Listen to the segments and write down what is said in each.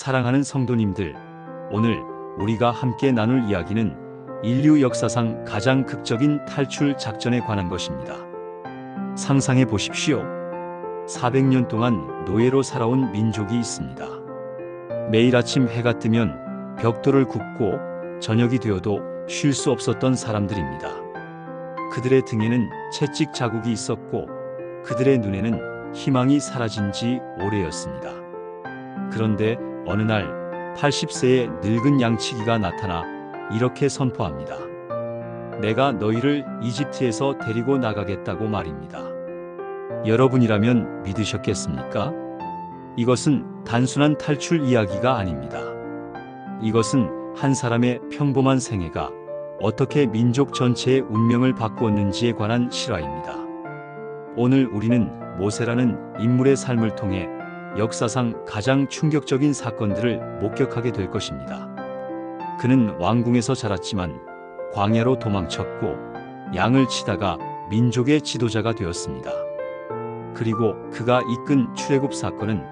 사랑하는 성도님들, 오늘 우리가 함께 나눌 이야기는 인류 역사상 가장 극적인 탈출 작전에 관한 것입니다. 상상해 보십시오. 400년 동안 노예로 살아온 민족이 있습니다. 매일 아침 해가 뜨면 벽돌을 굽고 저녁이 되어도 쉴 수 없었던 사람들입니다. 그들의 등에는 채찍 자국이 있었고 그들의 눈에는 희망이 사라진 지 오래였습니다. 그런데 어느 날 80세의 늙은 양치기가 나타나 이렇게 선포합니다. 내가 너희를 이집트에서 데리고 나가겠다고 말입니다. 여러분이라면 믿으셨겠습니까? 이것은 단순한 탈출 이야기가 아닙니다. 이것은 한 사람의 평범한 생애가 어떻게 민족 전체의 운명을 바꾸었는지에 관한 실화입니다. 오늘 우리는 모세라는 인물의 삶을 통해 역사상 가장 충격적인 사건들을 목격하게 될 것입니다. 그는 왕궁에서 자랐지만 광야로 도망쳤고 양을 치다가 민족의 지도자가 되었습니다. 그리고 그가 이끈 출애굽 사건은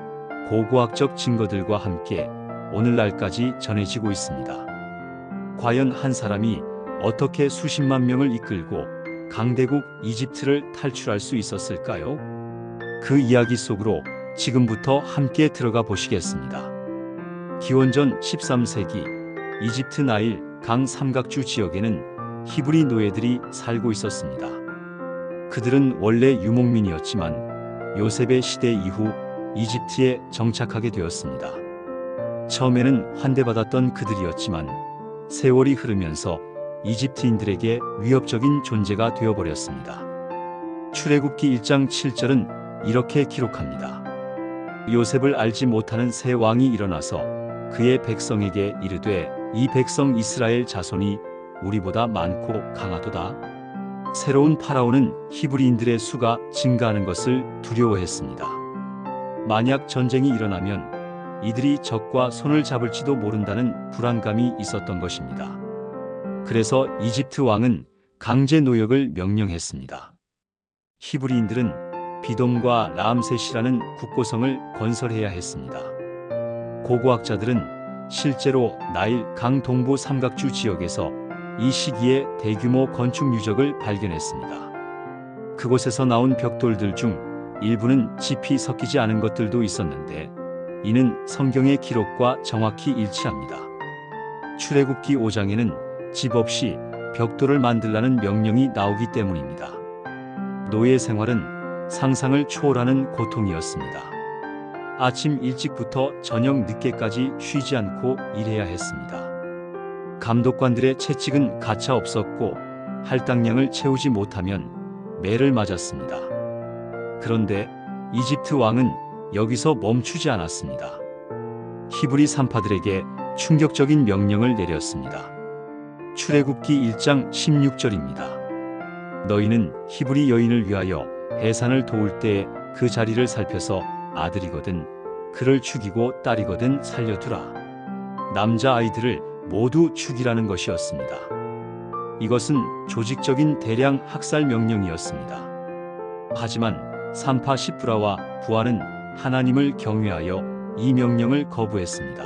고고학적 증거들과 함께 오늘날까지 전해지고 있습니다. 과연 한 사람이 어떻게 수십만 명을 이끌고 강대국 이집트를 탈출할 수 있었을까요? 그 이야기 속으로 지금부터 함께 들어가 보시겠습니다. 기원전 13세기 이집트 나일 강 삼각주 지역에는 히브리 노예들이 살고 있었습니다. 그들은 원래 유목민이었지만 요셉의 시대 이후 이집트에 정착하게 되었습니다. 처음에는 환대받았던 그들이었지만 세월이 흐르면서 이집트인들에게 위협적인 존재가 되어버렸습니다. 출애굽기 1장 7절은 이렇게 기록합니다. 요셉을 알지 못하는 새 왕이 일어나서 그의 백성에게 이르되 이 백성 이스라엘 자손이 우리보다 많고 강하도다. 새로운 파라오는 히브리인들의 수가 증가하는 것을 두려워했습니다. 만약 전쟁이 일어나면 이들이 적과 손을 잡을지도 모른다는 불안감이 있었던 것입니다. 그래서 이집트 왕은 강제 노역을 명령했습니다. 히브리인들은 비돔과 라암셋이라는 국고성을 건설해야 했습니다. 고고학자들은 실제로 나일 강 동부 삼각주 지역에서 이 시기에 대규모 건축 유적을 발견했습니다. 그곳에서 나온 벽돌들 중 일부는 짚이 섞이지 않은 것들도 있었는데 이는 성경의 기록과 정확히 일치합니다. 출애굽기 5장에는 집 없이 벽돌을 만들라는 명령이 나오기 때문입니다. 노예 생활은 상상을 초월하는 고통이었습니다. 아침 일찍부터 저녁 늦게까지 쉬지 않고 일해야 했습니다. 감독관들의 채찍은 가차 없었고 할당량을 채우지 못하면 매를 맞았습니다. 그런데 이집트 왕은 여기서 멈추지 않았습니다. 히브리 산파들에게 충격적인 명령을 내렸습니다. 출애굽기 1장 16절입니다. 너희는 히브리 여인을 위하여 해산을 도울 때에 그 자리를 살펴서 아들이거든 그를 죽이고 딸이거든 살려두라. 남자 아이들을 모두 죽이라는 것이었습니다. 이것은 조직적인 대량 학살 명령이었습니다. 하지만 산파 시브라와 부하는 하나님을 경외하여 이 명령을 거부했습니다.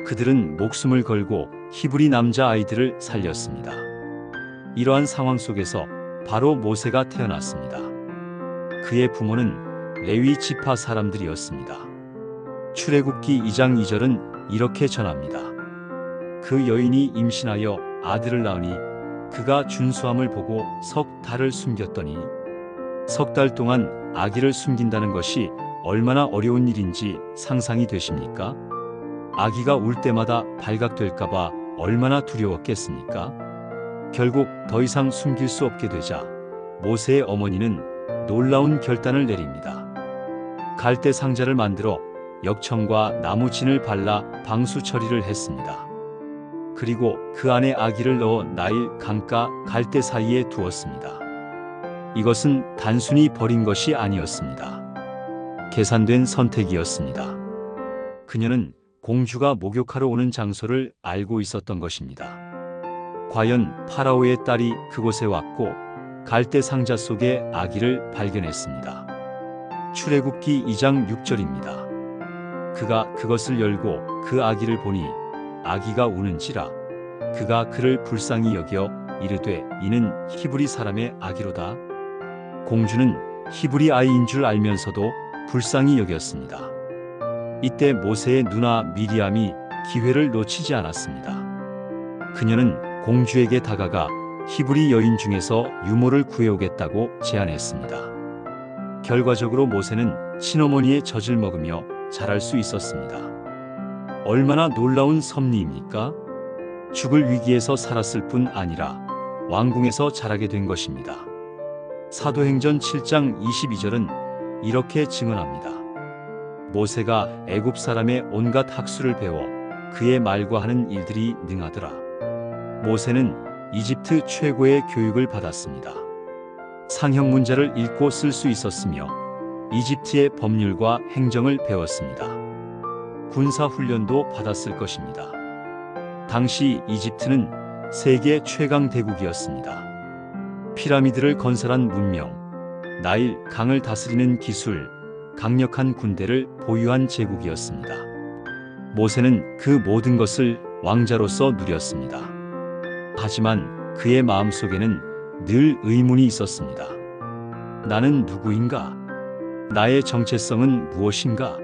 그들은 목숨을 걸고 히브리 남자 아이들을 살렸습니다. 이러한 상황 속에서 바로 모세가 태어났습니다. 그의 부모는 레위 지파 사람들이었습니다. 출애굽기 2장 2절은 이렇게 전합니다. 그 여인이 임신하여 아들을 낳으니 그가 준수함을 보고 석 달을 숨겼더니 석 달 동안 아기를 숨긴다는 것이 얼마나 어려운 일인지 상상이 되십니까? 아기가 울 때마다 발각될까봐 얼마나 두려웠겠습니까? 결국 더 이상 숨길 수 없게 되자 모세의 어머니는 놀라운 결단을 내립니다. 갈대 상자를 만들어 역청과 나무진을 발라 방수 처리를 했습니다. 그리고 그 안에 아기를 넣어 나일 강가 갈대 사이에 두었습니다. 이것은 단순히 버린 것이 아니었습니다. 계산된 선택이었습니다. 그녀는 공주가 목욕하러 오는 장소를 알고 있었던 것입니다. 과연 파라오의 딸이 그곳에 왔고 갈대 상자 속에 아기를 발견했습니다. 출애굽기 2장 6절입니다. 그가 그것을 열고 그 아기를 보니 아기가 우는지라 그가 그를 불쌍히 여겨 이르되 이는 히브리 사람의 아기로다. 공주는 히브리 아이인 줄 알면서도 불쌍히 여겼습니다. 이때 모세의 누나 미리암이 기회를 놓치지 않았습니다. 그녀는 공주에게 다가가 히브리 여인 중에서 유모를 구해오겠다고 제안했습니다. 결과적으로 모세는 친어머니의 젖을 먹으며 자랄 수 있었습니다. 얼마나 놀라운 섭리입니까? 죽을 위기에서 살았을 뿐 아니라 왕궁에서 자라게 된 것입니다. 사도행전 7장 22절은 이렇게 증언합니다. 모세가 애굽 사람의 온갖 학수를 배워 그의 말과 하는 일들이 능하더라. 모세는 이집트 최고의 교육을 받았습니다. 상형 문자를 읽고 쓸 수 있었으며 이집트의 법률과 행정을 배웠습니다. 군사 훈련도 받았을 것입니다. 당시 이집트는 세계 최강 대국이었습니다. 피라미드를 건설한 문명, 나일 강을 다스리는 기술, 강력한 군대를 보유한 제국이었습니다. 모세는 그 모든 것을 왕자로서 누렸습니다. 하지만 그의 마음속에는 늘 의문이 있었습니다. 나는 누구인가? 나의 정체성은 무엇인가?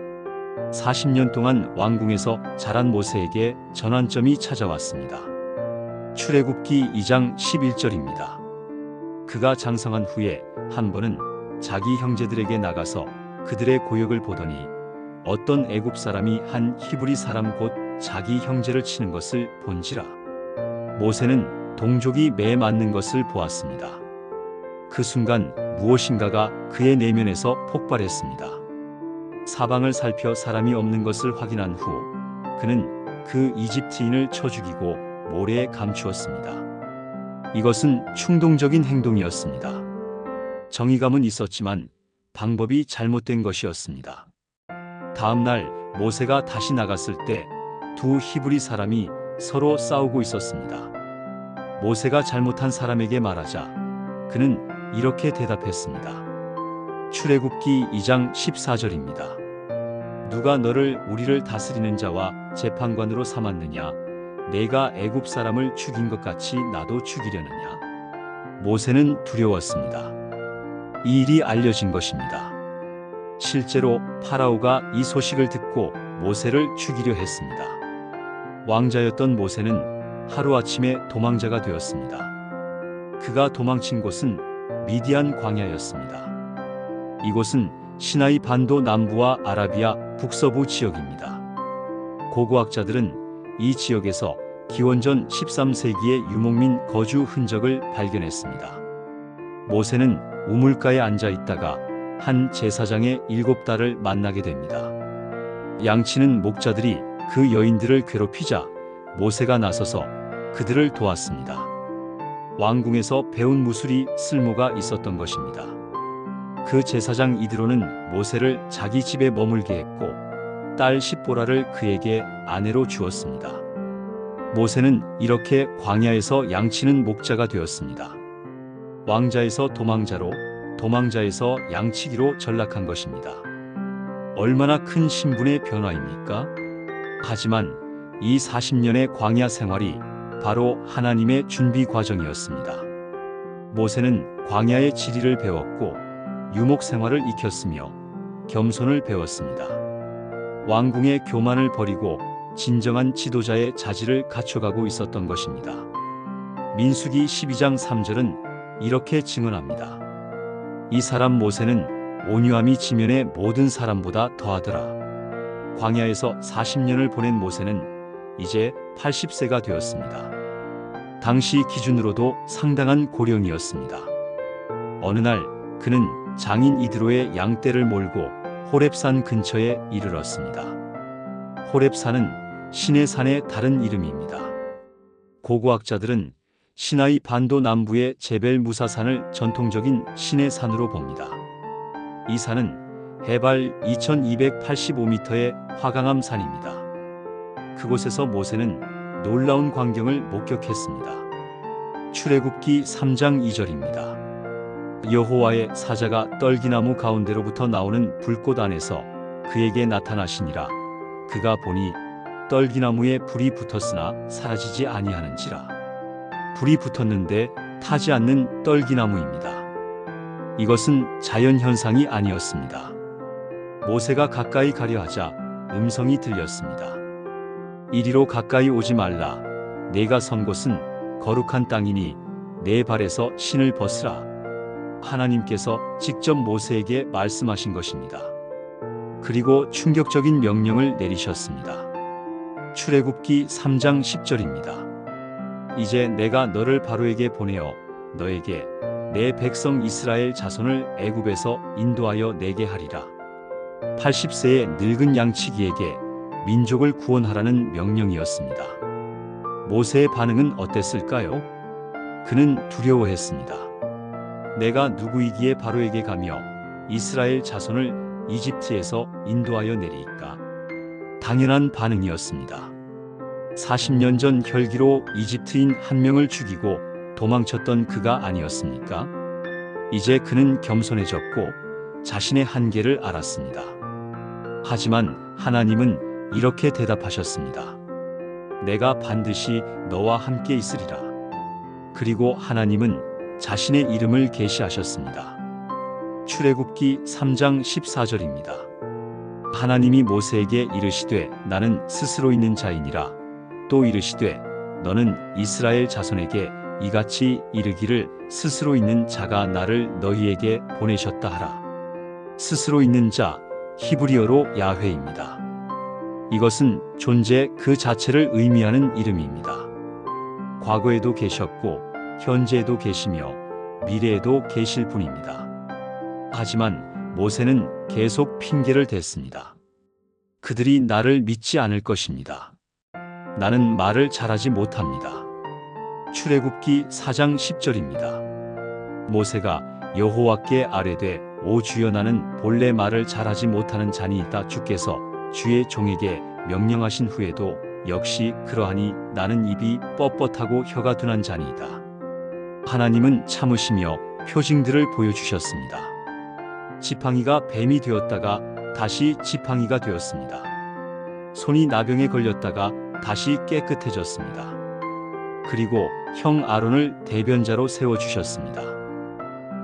40년 동안 왕궁에서 자란 모세에게 전환점이 찾아왔습니다. 출애굽기 2장 11절입니다. 그가 장성한 후에 한 번은 자기 형제들에게 나가서 그들의 고역을 보더니 어떤 애굽 사람이 한 히브리 사람 곧 자기 형제를 치는 것을 본지라. 모세는 동족이 매 맞는 것을 보았습니다. 그 순간 무엇인가가 그의 내면에서 폭발했습니다. 사방을 살펴 사람이 없는 것을 확인한 후 그는 그 이집트인을 쳐 죽이고 모래에 감추었습니다. 이것은 충동적인 행동이었습니다. 정의감은 있었지만 방법이 잘못된 것이었습니다. 다음 날 모세가 다시 나갔을 때 두 히브리 사람이 서로 싸우고 있었습니다. 모세가 잘못한 사람에게 말하자 그는 이렇게 대답했습니다. 출애굽기 2장 14절입니다. 누가 너를 우리를 다스리는 자와 재판관으로 삼았느냐? 내가 애굽 사람을 죽인 것 같이 나도 죽이려느냐? 모세는 두려웠습니다. 이 일이 알려진 것입니다. 실제로 파라오가 이 소식을 듣고 모세를 죽이려 했습니다. 왕자였던 모세는 하루아침에 도망자가 되었습니다. 그가 도망친 곳은 미디안 광야였습니다. 이곳은 시나이 반도 남부와 아라비아 북서부 지역입니다. 고고학자들은 이 지역에서 기원전 13세기의 유목민 거주 흔적을 발견했습니다. 모세는 우물가에 앉아 있다가 한 제사장의 7딸을 만나게 됩니다. 양치는 목자들이 그 여인들을 괴롭히자 모세가 나서서 그들을 도왔습니다. 왕궁에서 배운 무술이 쓸모가 있었던 것입니다. 그 제사장 이드로는 모세를 자기 집에 머물게 했고 딸 십보라를 그에게 아내로 주었습니다. 모세는 이렇게 광야에서 양치는 목자가 되었습니다. 왕자에서 도망자로, 도망자에서 양치기로 전락한 것입니다. 얼마나 큰 신분의 변화입니까? 하지만 이 40년의 광야 생활이 바로 하나님의 준비 과정이었습니다. 모세는 광야의 지리를 배웠고 유목 생활을 익혔으며 겸손을 배웠습니다. 왕궁의 교만을 버리고 진정한 지도자의 자질을 갖춰가고 있었던 것입니다. 민수기 12장 3절은 이렇게 증언합니다. 이 사람 모세는 온유함이 지면의 모든 사람보다 더하더라. 광야에서 40년을 보낸 모세는 이제 80세가 되었습니다. 당시 기준으로도 상당한 고령이었습니다. 어느 날 그는 장인 이드로의 양떼를 몰고 호렙산 근처에 이르렀습니다. 호렙산은 신의 산의 다른 이름입니다. 고고학자들은 시나이 반도 남부의 제벨 무사산을 전통적인 신의 산으로 봅니다. 이 산은 해발 2285m의 화강암 산입니다. 그곳에서 모세는 놀라운 광경을 목격했습니다. 출애굽기 3장 2절입니다. 여호와의 사자가 떨기나무 가운데로부터 나오는 불꽃 안에서 그에게 나타나시니라. 그가 보니 떨기나무에 불이 붙었으나 사라지지 아니하는지라. 불이 붙었는데 타지 않는 떨기나무입니다. 이것은 자연현상이 아니었습니다. 모세가 가까이 가려 하자 음성이 들렸습니다. 이리로 가까이 오지 말라. 내가 선 곳은 거룩한 땅이니 내 발에서 신을 벗으라. 하나님께서 직접 모세에게 말씀하신 것입니다. 그리고 충격적인 명령을 내리셨습니다. 출애굽기 3장 10절입니다. 이제 내가 너를 바로에게 보내어 너에게 내 백성 이스라엘 자손을 애굽에서 인도하여 내게 하리라. 80세의 늙은 양치기에게 민족을 구원하라는 명령이었습니다. 모세의 반응은 어땠을까요? 그는 두려워했습니다. 내가 누구이기에 바로에게 가며 이스라엘 자손을 이집트에서 인도하여 내리까? 당연한 반응이었습니다. 40년 전 혈기로 이집트인 한 명을 죽이고 도망쳤던 그가 아니었습니까? 이제 그는 겸손해졌고 자신의 한계를 알았습니다. 하지만 하나님은 이렇게 대답하셨습니다. 내가 반드시 너와 함께 있으리라. 그리고 하나님은 자신의 이름을 계시하셨습니다. 출애굽기 3장 14절입니다. 하나님이 모세에게 이르시되 나는 스스로 있는 자이니라. 또 이르시되 너는 이스라엘 자손에게 이같이 이르기를 스스로 있는 자가 나를 너희에게 보내셨다 하라. 스스로 있는 자, 히브리어로 야훼입니다. 이것은 존재 그 자체를 의미하는 이름입니다. 과거에도 계셨고 현재에도 계시며 미래에도 계실 분입니다. 하지만 모세는 계속 핑계를 댔습니다. 그들이 나를 믿지 않을 것입니다. 나는 말을 잘하지 못합니다. 출애굽기 4장 10절입니다. 모세가 여호와께 아뢰되 오 주여 나는 본래 말을 잘하지 못하는 자니이다. 주께서 주의 종에게 명령하신 후에도 역시 그러하니 나는 입이 뻣뻣하고 혀가 둔한 자니이다. 하나님은 참으시며 표징들을 보여주셨습니다. 지팡이가 뱀이 되었다가 다시 지팡이가 되었습니다. 손이 나병에 걸렸다가 다시 깨끗해졌습니다. 그리고 형 아론을 대변자로 세워주셨습니다.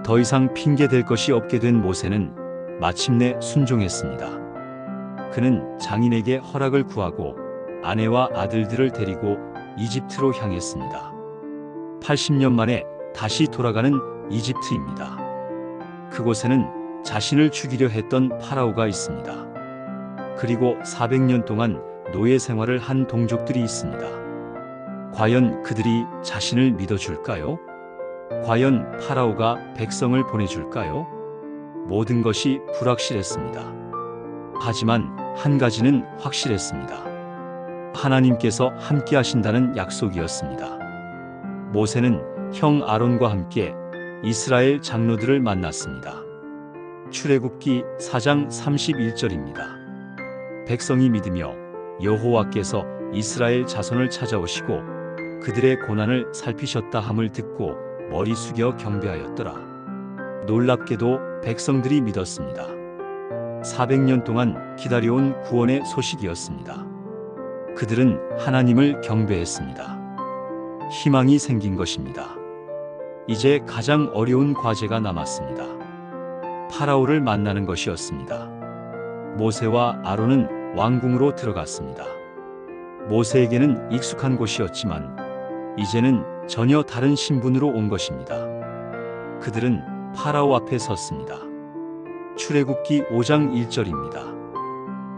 더 이상 핑계댈 것이 없게 된 모세는 마침내 순종했습니다. 그는 장인에게 허락을 구하고 아내와 아들들을 데리고 이집트로 향했습니다. 80년 만에 다시 돌아가는 이집트입니다. 그곳에는 자신을 죽이려 했던 파라오가 있습니다. 그리고 400년 동안 노예 생활을 한 동족들이 있습니다. 과연 그들이 자신을 믿어줄까요? 과연 파라오가 백성을 보내줄까요? 모든 것이 불확실했습니다. 하지만 한 가지는 확실했습니다. 하나님께서 함께 하신다는 약속이었습니다. 모세는 형 아론과 함께 이스라엘 장로들을 만났습니다. 출애굽기 4장 31절입니다. 백성이 믿으며 여호와께서 이스라엘 자손을 찾아오시고 그들의 고난을 살피셨다 함을 듣고 머리 숙여 경배하였더라. 놀랍게도 백성들이 믿었습니다. 400년 동안 기다려온 구원의 소식이었습니다. 그들은 하나님을 경배했습니다. 희망이 생긴 것입니다. 이제 가장 어려운 과제가 남았습니다. 파라오를 만나는 것이었습니다. 모세와 아론은 왕궁으로 들어갔습니다. 모세에게는 익숙한 곳이었지만 이제는 전혀 다른 신분으로 온 것입니다. 그들은 파라오 앞에 섰습니다. 출애굽기 5장 1절입니다.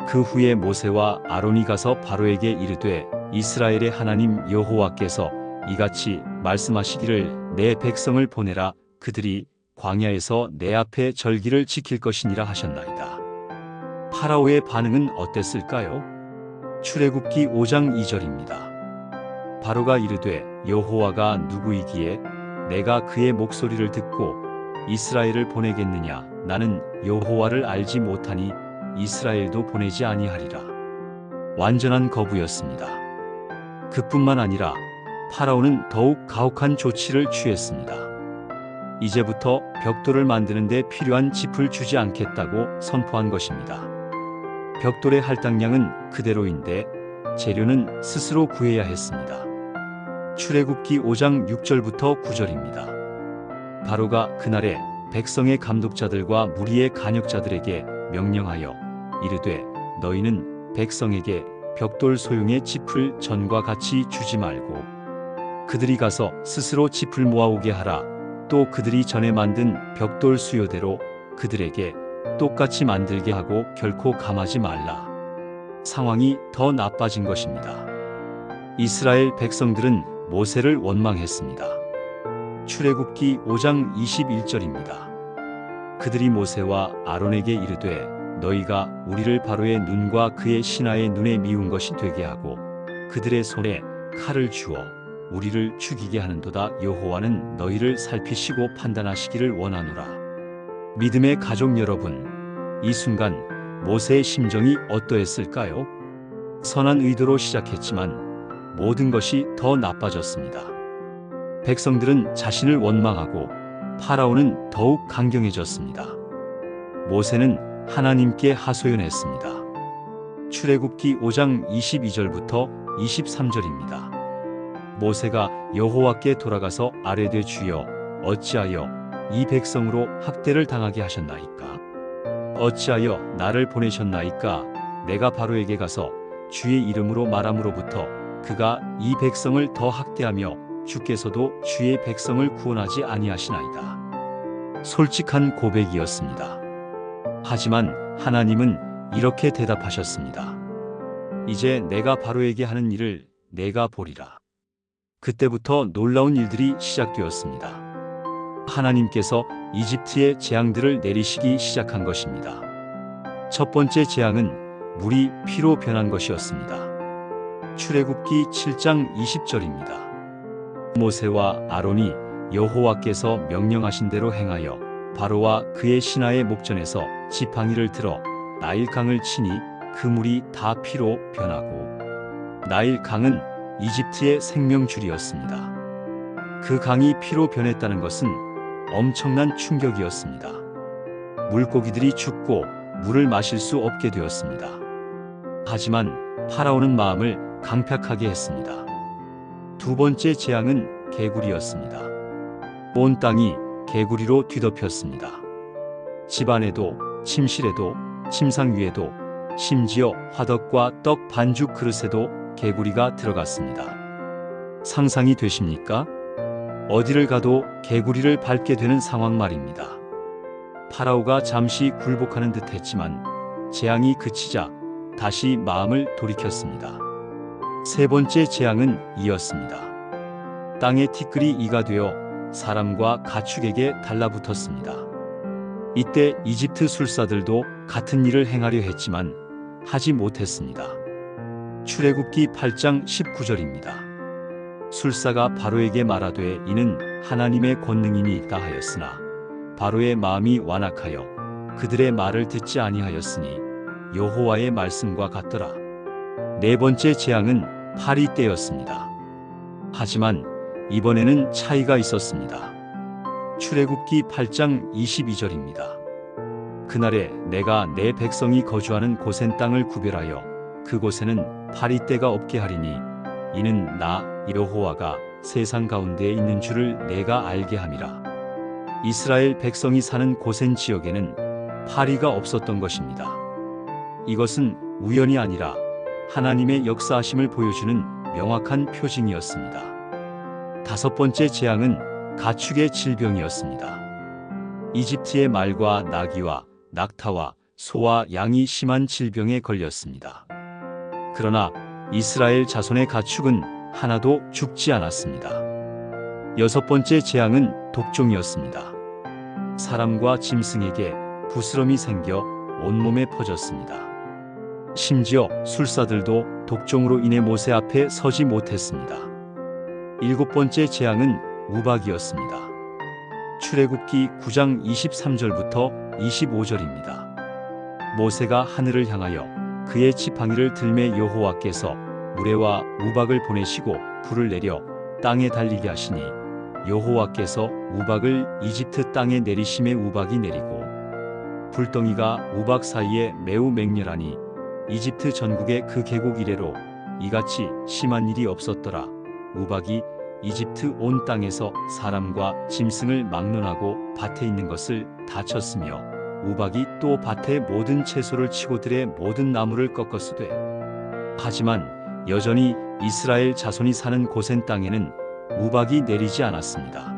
그 후에 모세와 아론이 가서 바로에게 이르되 이스라엘의 하나님 여호와께서 이같이 말씀하시기를 내 백성을 보내라. 그들이 광야에서 내 앞에 절기를 지킬 것이니라 하셨나이다. 파라오의 반응은 어땠을까요? 출애굽기 5장 2절입니다. 바로가 이르되 여호와가 누구이기에 내가 그의 목소리를 듣고 이스라엘을 보내겠느냐. 나는 여호와를 알지 못하니 이스라엘도 보내지 아니하리라. 완전한 거부였습니다. 그뿐만 아니라 파라오는 더욱 가혹한 조치를 취했습니다. 이제부터 벽돌을 만드는 데 필요한 짚을 주지 않겠다고 선포한 것입니다. 벽돌의 할당량은 그대로인데 재료는 스스로 구해야 했습니다. 출애굽기 5장 6절부터 9절입니다. 바로가 그날에 백성의 감독자들과 무리의 간역자들에게 명령하여 이르되 너희는 백성에게 벽돌 소용의 짚을 전과 같이 주지 말고 그들이 가서 스스로 짚을 모아오게 하라. 또 그들이 전에 만든 벽돌 수요대로 그들에게 똑같이 만들게 하고 결코 감하지 말라. 상황이 더 나빠진 것입니다. 이스라엘 백성들은 모세를 원망했습니다. 출애굽기 5장 21절입니다. 그들이 모세와 아론에게 이르되 너희가 우리를 바로의 눈과 그의 신하의 눈에 미운 것이 되게 하고 그들의 손에 칼을 주어 우리를 죽이게 하는도다. 여호와는 너희를 살피시고 판단하시기를 원하노라. 믿음의 가족 여러분, 이 순간 모세의 심정이 어떠했을까요? 선한 의도로 시작했지만 모든 것이 더 나빠졌습니다. 백성들은 자신을 원망하고 파라오는 더욱 강경해졌습니다. 모세는 하나님께 하소연했습니다. 출애굽기 5장 22절부터 23절입니다. 모세가 여호와께 돌아가서 아뢰되 주여 어찌하여 이 백성으로 학대를 당하게 하셨나이까? 어찌하여 나를 보내셨나이까? 내가 바로에게 가서 주의 이름으로 말함으로부터 그가 이 백성을 더 학대하며 주께서도 주의 백성을 구원하지 아니하시나이다. 솔직한 고백이었습니다. 하지만 하나님은 이렇게 대답하셨습니다. 이제 내가 바로에게 하는 일을 내가 보리라. 그때부터 놀라운 일들이 시작되었습니다. 하나님께서 이집트에 재앙들을 내리시기 시작한 것입니다. 첫 번째 재앙은 물이 피로 변한 것이었습니다. 출애굽기 7장 20절입니다. 모세와 아론이 여호와께서 명령하신 대로 행하여 바로와 그의 신하의 목전에서 지팡이를 들어 나일강을 치니 그 물이 다 피로 변하고 나일강은 이집트의 생명줄이었습니다. 그 강이 피로 변했다는 것은 엄청난 충격이었습니다. 물고기들이 죽고 물을 마실 수 없게 되었습니다. 하지만 파라오는 마음을 강팍하게 했습니다. 두 번째 재앙은 개구리였습니다. 온 땅이 개구리로 뒤덮였습니다. 집안에도 침실에도 침상 위에도 심지어 화덕과 떡 반죽 그릇에도 개구리가 들어갔습니다. 상상이 되십니까? 어디를 가도 개구리를 밟게 되는 상황 말입니다. 파라오가 잠시 굴복하는 듯 했지만 재앙이 그치자 다시 마음을 돌이켰습니다. 세 번째 재앙은 이었습니다. 땅의 티끌이 이가 되어 사람과 가축에게 달라붙었습니다. 이때 이집트 술사들도 같은 일을 행하려 했지만 하지 못했습니다. 출애굽기 8장 19절입니다. 술사가 바로에게 말하되 이는 하나님의 권능이니 있다 하였으나 바로의 마음이 완악하여 그들의 말을 듣지 아니하였으니 여호와의 말씀과 같더라. 네 번째 재앙은 파리 때였습니다. 하지만 이번에는 차이가 있었습니다. 출애굽기 8장 22절입니다. 그날에 내가 내 백성이 거주하는 고센 땅을 구별하여 그곳에는 파리떼가 없게 하리니 이는 나 여호와가 세상 가운데에 있는 줄을 내가 알게 함이라. 이스라엘 백성이 사는 고센 지역에는 파리가 없었던 것입니다. 이것은 우연이 아니라 하나님의 역사하심을 보여주는 명확한 표징이었습니다. 다섯 번째 재앙은 가축의 질병이었습니다. 이집트의 말과 나귀와 낙타와 소와 양이 심한 질병에 걸렸습니다. 그러나 이스라엘 자손의 가축은 하나도 죽지 않았습니다. 여섯 번째 재앙은 독종이었습니다. 사람과 짐승에게 부스럼이 생겨 온몸에 퍼졌습니다. 심지어 술사들도 독종으로 인해 모세 앞에 서지 못했습니다. 일곱 번째 재앙은 우박이었습니다. 출애굽기 9장 23절부터 25절입니다. 모세가 하늘을 향하여 그의 지팡이를 들매 여호와께서 우레와 우박을 보내시고 불을 내려 땅에 달리게 하시니 여호와께서 우박을 이집트 땅에 내리심에 우박이 내리고 불덩이가 우박 사이에 매우 맹렬하니 이집트 전국의 그 계곡 이래로 이같이 심한 일이 없었더라. 우박이 이집트 온 땅에서 사람과 짐승을 막론하고 밭에 있는 것을 다 쳤으며 우박이 또 밭의 모든 채소를 치고 들의 모든 나무를 꺾었으되 하지만 여전히 이스라엘 자손이 사는 고센 땅에는 우박이 내리지 않았습니다.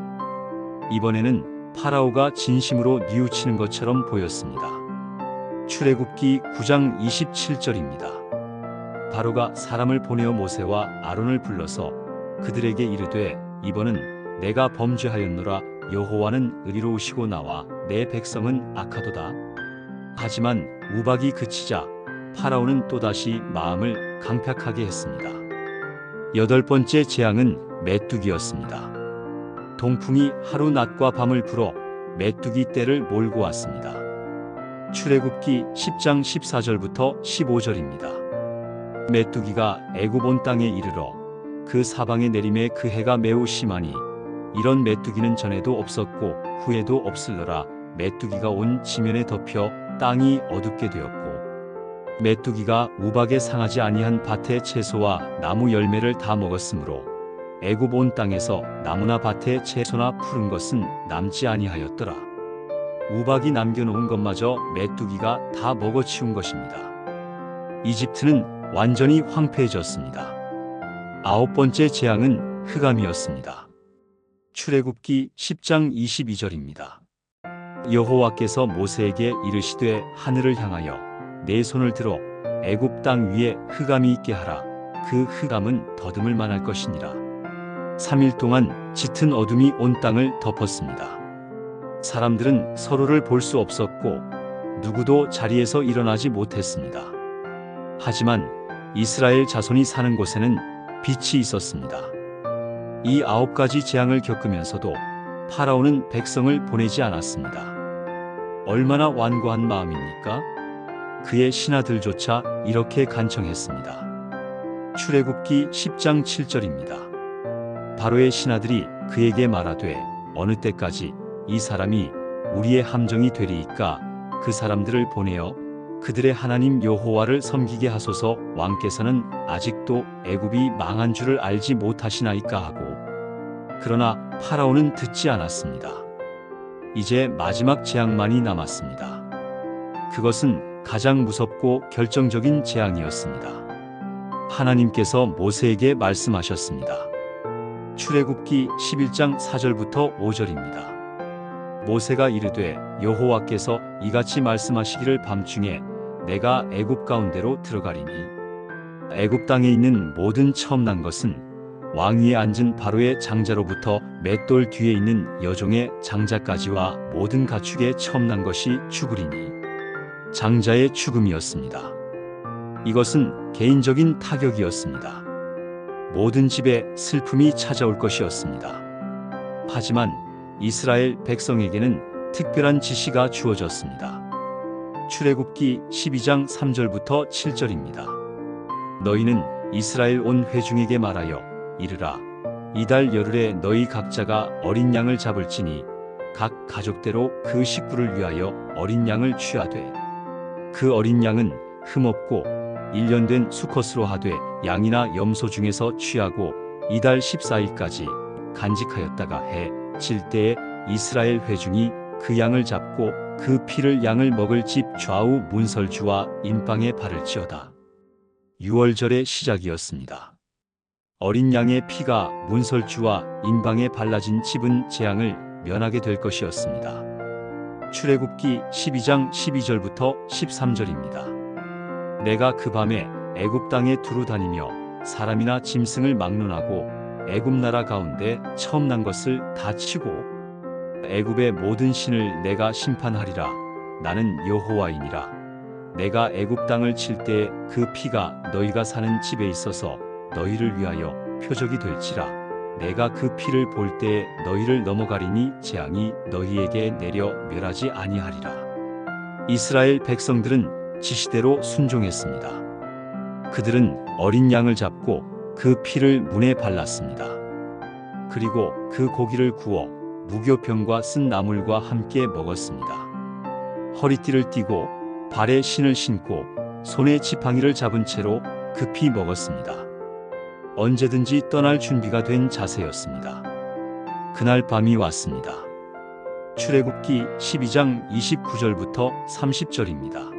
이번에는 파라오가 진심으로 뉘우치는 것처럼 보였습니다. 출애굽기 9장 27절입니다. 바로가 사람을 보내어 모세와 아론을 불러서 그들에게 이르되 이번은 내가 범죄하였노라. 여호와는 의로우시고 나와 내 백성은 악하도다. 하지만 우박이 그치자 파라오는 또다시 마음을 강팍하게 했습니다. 여덟 번째 재앙은 메뚜기였습니다. 동풍이 하루 낮과 밤을 불어 메뚜기 떼를 몰고 왔습니다. 출애굽기 10장 14절부터 15절입니다. 메뚜기가 애굽 온 땅에 이르러 그 사방에 내림에 그 해가 매우 심하니 이런 메뚜기는 전에도 없었고 후에도 없을러라. 메뚜기가 온 지면에 덮여 땅이 어둡게 되었고 메뚜기가 우박에 상하지 아니한 밭의 채소와 나무 열매를 다 먹었으므로 애굽 온 땅에서 나무나 밭의 채소나 푸른 것은 남지 아니하였더라. 우박이 남겨놓은 것마저 메뚜기가 다 먹어치운 것입니다. 이집트는 완전히 황폐해졌습니다. 아홉 번째 재앙은 흑암이었습니다. 출애굽기 10장 22절입니다. 여호와께서 모세에게 이르시되 하늘을 향하여 내 손을 들어 애굽 땅 위에 흑암이 있게 하라. 그 흑암은 더듬을 만할 것이니라. 3일 동안 짙은 어둠이 온 땅을 덮었습니다. 사람들은 서로를 볼 수 없었고 누구도 자리에서 일어나지 못했습니다. 하지만 이스라엘 자손이 사는 곳에는 빛이 있었습니다. 이 9가지 재앙을 겪으면서도 파라오는 백성을 보내지 않았습니다. 얼마나 완고한 마음입니까? 그의 신하들조차 이렇게 간청했습니다. 출애굽기 10장 7절입니다. 바로의 신하들이 그에게 말하되 어느 때까지 이 사람이 우리의 함정이 되리이까? 그 사람들을 보내어 그들의 하나님 여호와를 섬기게 하소서. 왕께서는 아직도 애굽이 망한 줄을 알지 못하시나이까 하고 그러나 파라오는 듣지 않았습니다. 이제 마지막 재앙만이 남았습니다. 그것은 가장 무섭고 결정적인 재앙이었습니다. 하나님께서 모세에게 말씀하셨습니다. 출애굽기 11장 4절부터 5절입니다. 모세가 이르되 여호와께서 이같이 말씀하시기를 밤중에 내가 애굽 가운데로 들어가리니 애굽 땅에 있는 모든 처음 난 것은 왕 위에 앉은 바로의 장자로부터 맷돌 뒤에 있는 여종의 장자까지와 모든 가축의 처음 난 것이 죽으리니 장자의 죽음이었습니다. 이것은 개인적인 타격이었습니다. 모든 집에 슬픔이 찾아올 것이었습니다. 하지만 이스라엘 백성에게는 특별한 지시가 주어졌습니다. 출애굽기 12장 3절부터 7절입니다. 너희는 이스라엘 온 회중에게 말하여 이르라. 이달 열흘에 너희 각자가 어린 양을 잡을지니 각 가족대로 그 식구를 위하여 어린 양을 취하되 그 어린 양은 흠없고 1년 된 수컷으로 하되 양이나 염소 중에서 취하고 이달 14일까지 간직하였다가 해 질 때에 이스라엘 회중이 그 양을 잡고 그 피를 양을 먹을 집 좌우 문설주와 임방에 바를지어다. 6월절의 시작이었습니다. 어린 양의 피가 문설주와 임방에 발라진 집은 재앙을 면하게 될 것이었습니다. 출애굽기 12장 12절부터 13절입니다. 내가 그 밤에 애굽 땅에 두루 다니며 사람이나 짐승을 막론하고 애굽 나라 가운데 처음 난 것을 다 치고 애굽의 모든 신을 내가 심판하리라. 나는 여호와이니라. 내가 애굽 땅을 칠 때에 그 피가 너희가 사는 집에 있어서 너희를 위하여 표적이 될지라. 내가 그 피를 볼 때에 너희를 넘어가리니 재앙이 너희에게 내려 멸하지 아니하리라. 이스라엘 백성들은 지시대로 순종했습니다. 그들은 어린 양을 잡고 그 피를 문에 발랐습니다. 그리고 그 고기를 구워 무교병과 쓴 나물과 함께 먹었습니다. 허리띠를 띠고 발에 신을 신고 손에 지팡이를 잡은 채로 급히 먹었습니다. 언제든지 떠날 준비가 된 자세였습니다. 그날 밤이 왔습니다. 출애굽기 12장 29절부터 30절입니다.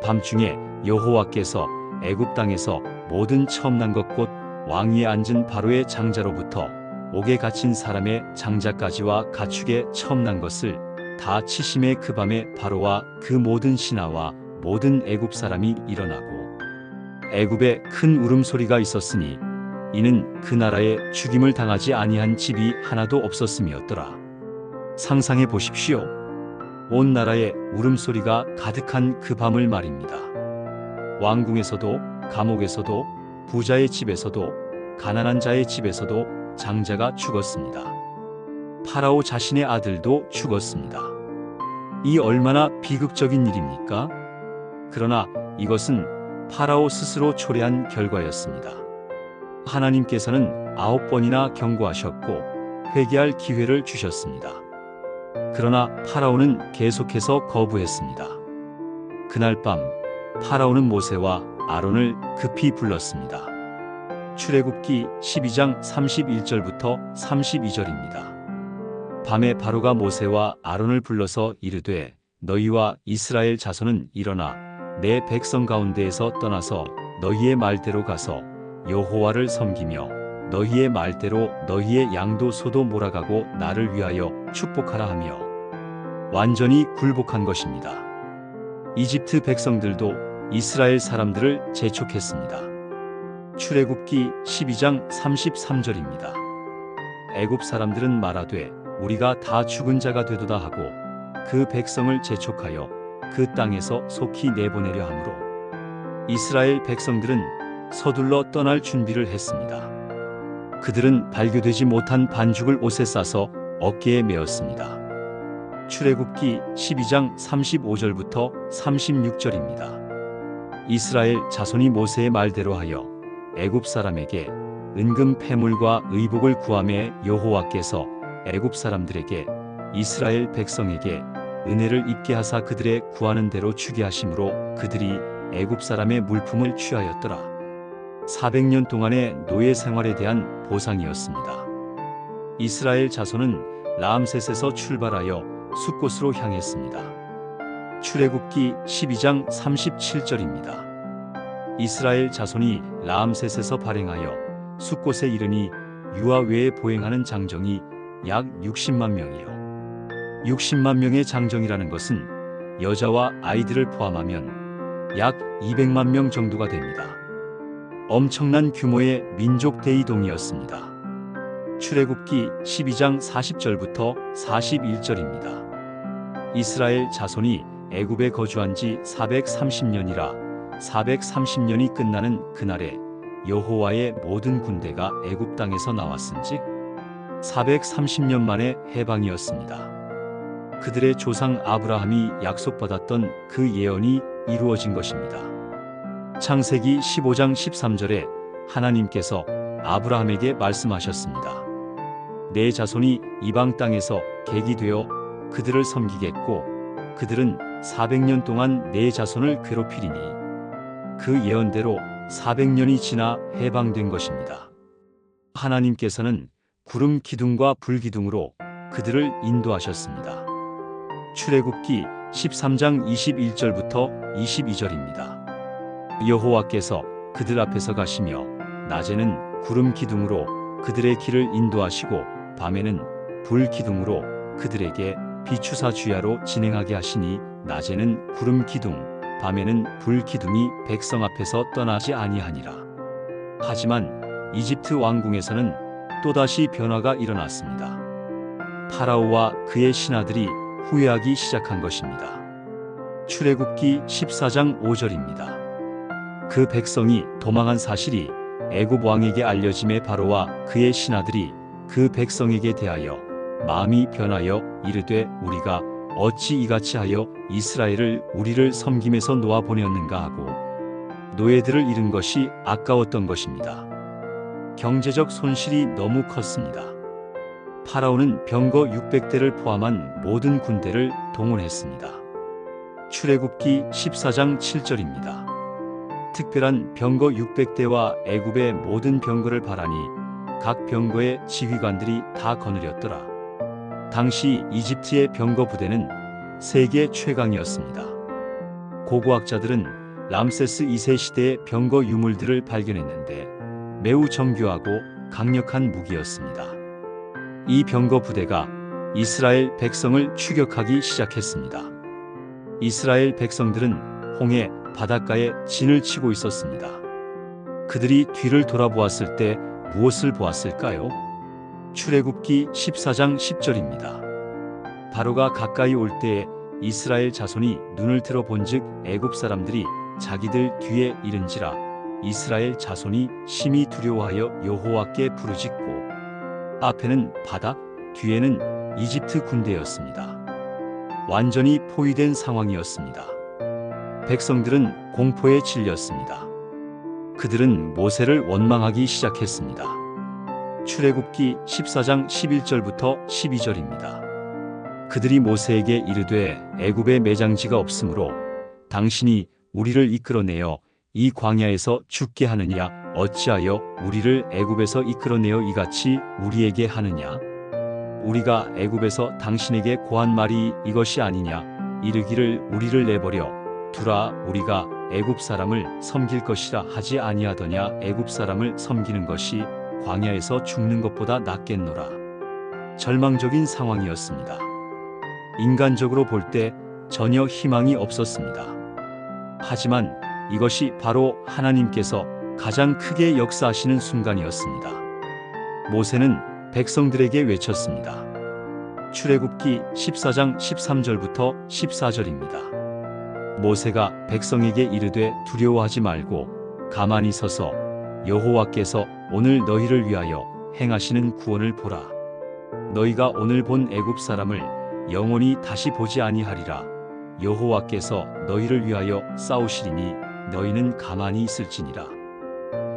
밤중에 여호와께서 애굽 땅에서 모든 처음 난 것 곧 왕위에 앉은 바로의 장자로부터 옥에 갇힌 사람의 장자까지와 가축의 처음 난 것을 다 치심에 그 밤에 바로와 그 모든 신하와 모든 애굽 사람이 일어나고 애굽에 큰 울음소리가 있었으니 이는 그 나라에 죽임을 당하지 아니한 집이 하나도 없었음이었더라. 상상해 보십시오. 온 나라에 울음소리가 가득한 그 밤을 말입니다. 왕궁에서도 감옥에서도 부자의 집에서도 가난한 자의 집에서도 장자가 죽었습니다. 파라오 자신의 아들도 죽었습니다. 이 얼마나 비극적인 일입니까? 그러나 이것은 파라오 스스로 초래한 결과였습니다. 하나님께서는 9번이나 경고하셨고 회개할 기회를 주셨습니다. 그러나 파라오는 계속해서 거부했습니다. 그날 밤 파라오는 모세와 아론을 급히 불렀습니다. 출애굽기 12장 31절부터 32절입니다. 밤에 바로가 모세와 아론을 불러서 이르되 너희와 이스라엘 자손은 일어나 내 백성 가운데에서 떠나서 너희의 말대로 가서 여호와를 섬기며 너희의 말대로 너희의 양도 소도 몰아가고 나를 위하여 축복하라 하며 완전히 굴복한 것입니다. 이집트 백성들도 이스라엘 사람들을 재촉했습니다. 출애굽기 12장 33절입니다. 애굽 사람들은 말하되 우리가 다 죽은 자가 되도다 하고 그 백성을 재촉하여 그 땅에서 속히 내보내려 하므로 이스라엘 백성들은 서둘러 떠날 준비를 했습니다. 그들은 발교되지 못한 반죽을 옷에 싸서 어깨에 메었습니다. 출애굽기 12장 35절부터 36절입니다. 이스라엘 자손이 모세의 말대로 하여 애굽 사람에게 은금 패물과 의복을 구하매 여호와께서 애굽 사람들에게 이스라엘 백성에게 은혜를 입게 하사 그들의 구하는 대로 주게 하심으로 그들이 애굽 사람의 물품을 취하였더라. 400년 동안의 노예 생활에 대한 보상이었습니다. 이스라엘 자손은 라암셋에서 출발하여 숫곳으로 향했습니다. 출애굽기 12장 37절입니다. 이스라엘 자손이 라암셋에서 발행하여 숫곳에 이르니 유아 외에 보행하는 장정이 약 60만 명이요. 60만 명의 장정이라는 것은 여자와 아이들을 포함하면 약 200만 명 정도가 됩니다. 엄청난 규모의 민족 대이동이었습니다. 출애굽기 12장 40절부터 41절입니다. 이스라엘 자손이 애굽에 거주한 지 430년이라 430년이 끝나는 그날에 여호와의 모든 군대가 애굽 땅에서 나왔은즉 430년 만에 해방이었습니다. 그들의 조상 아브라함이 약속받았던 그 예언이 이루어진 것입니다. 창세기 15장 13절에 하나님께서 아브라함에게 말씀하셨습니다. 내 자손이 이방 땅에서 객이 되어 그들을 섬기겠고 그들은 400년 동안 내 자손을 괴롭히리니 그 예언대로 400년이 지나 해방된 것입니다. 하나님께서는 구름 기둥과 불 기둥으로 그들을 인도하셨습니다. 출애굽기 13장 21절부터 22절입니다. 여호와께서 그들 앞에서 가시며 낮에는 구름 기둥으로 그들의 길을 인도하시고 밤에는 불 기둥으로 그들에게 비추사 주야로 진행하게 하시니 낮에는 구름 기둥 밤에는 불 기둥이 백성 앞에서 떠나지 아니하니라. 하지만 이집트 왕궁에서는 또다시 변화가 일어났습니다. 파라오와 그의 신하들이 후회하기 시작한 것입니다. 출애굽기 14장 5절입니다. 그 백성이 도망한 사실이 애굽 왕에게 알려짐에 바로와 그의 신하들이 그 백성에게 대하여 마음이 변하여 이르되 우리가 어찌 이같이 하여 이스라엘을 우리를 섬김에서 놓아 보내었는가 하고 노예들을 잃은 것이 아까웠던 것입니다. 경제적 손실이 너무 컸습니다. 파라오는 병거 600대를 포함한 모든 군대를 동원했습니다. 출애굽기 14장 7절입니다. 특별한 병거 600대와 애굽의 모든 병거를 바라니 각 병거의 지휘관들이 다 거느렸더라. 당시 이집트의 병거 부대는 세계 최강이었습니다. 고고학자들은 람세스 2세 시대의 병거 유물들을 발견했는데 매우 정교하고 강력한 무기였습니다. 이 병거 부대가 이스라엘 백성을 추격하기 시작했습니다. 이스라엘 백성들은 홍해 바닷가에 진을 치고 있었습니다. 그들이 뒤를 돌아보았을 때 무엇을 보았을까요? 출애굽기 14장 10절입니다. 바로가 가까이 올 때에 이스라엘 자손이 눈을 들어 본즉 애굽 사람들이 자기들 뒤에 이른지라 이스라엘 자손이 심히 두려워하여 여호와께 부르짖고 앞에는 바다, 뒤에는 이집트 군대였습니다. 완전히 포위된 상황이었습니다. 백성들은 공포에 질렸습니다. 그들은 모세를 원망하기 시작했습니다. 출애굽기 14장 11절부터 12절입니다. 그들이 모세에게 이르되 애굽에 매장지가 없으므로 당신이 우리를 이끌어내어 이 광야에서 죽게 하느냐 어찌하여 우리를 애굽에서 이끌어내어 이같이 우리에게 하느냐 우리가 애굽에서 당신에게 고한 말이 이것이 아니냐 이르기를 우리를 내버려 두라 우리가 애굽 사람을 섬길 것이라 하지 아니하더냐 애굽 사람을 섬기는 것이 광야에서 죽는 것보다 낫겠노라. 절망적인 상황이었습니다. 인간적으로 볼 때 전혀 희망이 없었습니다. 하지만 이것이 바로 하나님께서 가장 크게 역사하시는 순간이었습니다. 모세는 백성들에게 외쳤습니다. 출애굽기 14장 13절부터 14절입니다. 모세가 백성에게 이르되 두려워하지 말고 가만히 서서 여호와께서 오늘 너희를 위하여 행하시는 구원을 보라. 너희가 오늘 본 애굽 사람을 영원히 다시 보지 아니하리라. 여호와께서 너희를 위하여 싸우시리니 너희는 가만히 있을지니라.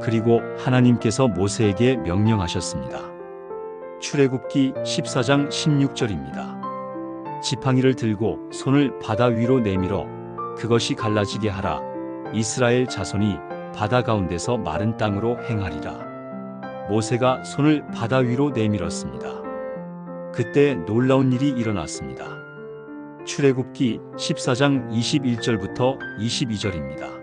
그리고 하나님께서 모세에게 명령하셨습니다. 출애굽기 14장 16절입니다. 지팡이를 들고 손을 바다 위로 내밀어 그것이 갈라지게 하라. 이스라엘 자손이 바다 가운데서 마른 땅으로 행하리라. 모세가 손을 바다 위로 내밀었습니다. 그때 놀라운 일이 일어났습니다. 출애굽기 14장 21절부터 22절입니다.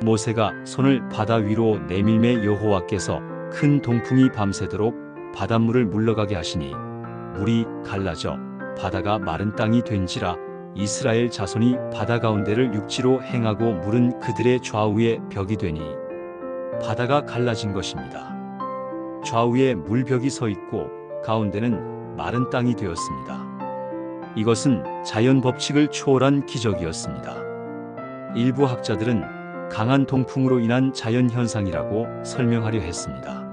모세가 손을 바다 위로 내밀매 여호와께서 큰 동풍이 밤새도록 바닷물을 물러가게 하시니 물이 갈라져 바다가 마른 땅이 된지라. 이스라엘 자손이 바다 가운데를 육지로 행하고 물은 그들의 좌우에 벽이 되니 바다가 갈라진 것입니다. 좌우에 물벽이 서 있고 가운데는 마른 땅이 되었습니다. 이것은 자연 법칙을 초월한 기적이었습니다. 일부 학자들은 강한 동풍으로 인한 자연 현상이라고 설명하려 했습니다.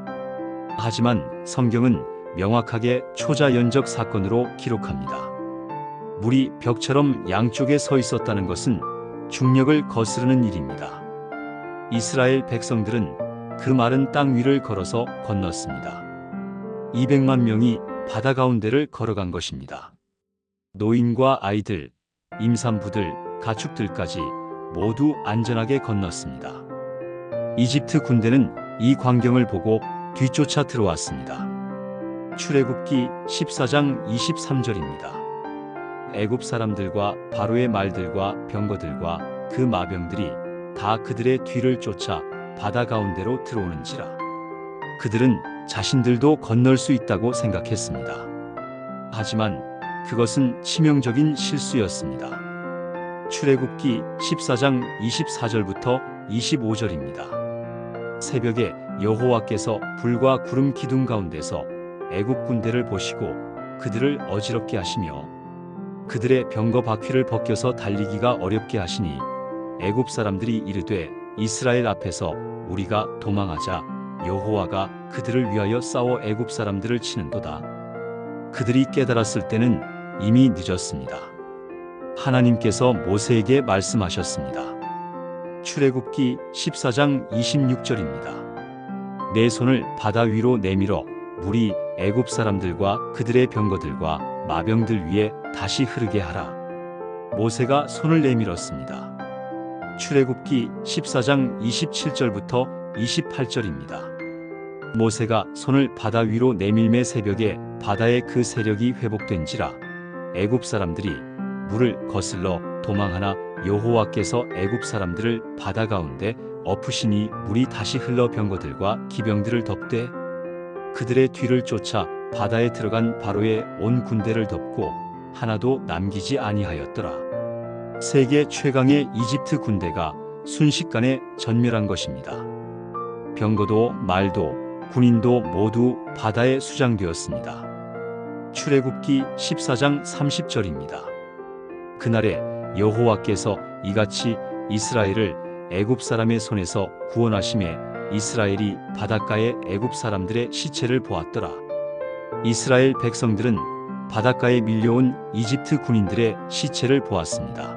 하지만 성경은 명확하게 초자연적 사건으로 기록합니다. 물이 벽처럼 양쪽에 서 있었다는 것은 중력을 거스르는 일입니다. 이스라엘 백성들은 그 마른 땅 위를 걸어서 건넜습니다. 200만 명이 바다 가운데를 걸어간 것입니다. 노인과 아이들, 임산부들, 가축들까지 모두 안전하게 건넜습니다. 이집트 군대는 이 광경을 보고 뒤쫓아 들어왔습니다. 출애굽기 14장 23절입니다. 애굽 사람들과 바로의 말들과 병거들과 그 마병들이 다 그들의 뒤를 쫓아 바다 가운데로 들어오는지라. 그들은 자신들도 건널 수 있다고 생각했습니다. 하지만 그것은 치명적인 실수였습니다. 출애굽기 14장 24절부터 25절입니다. 새벽에 여호와께서 불과 구름 기둥 가운데서 애굽 군대를 보시고 그들을 어지럽게 하시며 그들의 병거 바퀴를 벗겨서 달리기가 어렵게 하시니 애굽 사람들이 이르되 이스라엘 앞에서 우리가 도망하자. 여호와가 그들을 위하여 싸워 애굽 사람들을 치는도다. 그들이 깨달았을 때는 이미 늦었습니다. 하나님께서 모세에게 말씀하셨습니다. 출애굽기 14장 26절입니다. 내 손을 바다 위로 내밀어 물이 애굽 사람들과 그들의 병거들과 마병들 위에 다시 흐르게 하라. 모세가 손을 내밀었습니다. 출애굽기 14장 27절부터 28절입니다. 모세가 손을 바다 위로 내밀매 새벽에 바다의 그 세력이 회복된지라 애굽 사람들이 물을 거슬러 도망하나 여호와께서 애굽 사람들을 바다 가운데 엎으시니 물이 다시 흘러 병거들과 기병들을 덮되 그들의 뒤를 쫓아 바다에 들어간 바로의 온 군대를 덮고 하나도 남기지 아니하였더라. 세계 최강의 이집트 군대가 순식간에 전멸한 것입니다. 병거도 말도 군인도 모두 바다에 수장되었습니다. 출애굽기 14장 30절입니다. 그날에 여호와께서 이같이 이스라엘을 애굽 사람의 손에서 구원하심에 이스라엘이 바닷가에 애굽 사람들의 시체를 보았더라. 이스라엘 백성들은 바닷가에 밀려온 이집트 군인들의 시체를 보았습니다.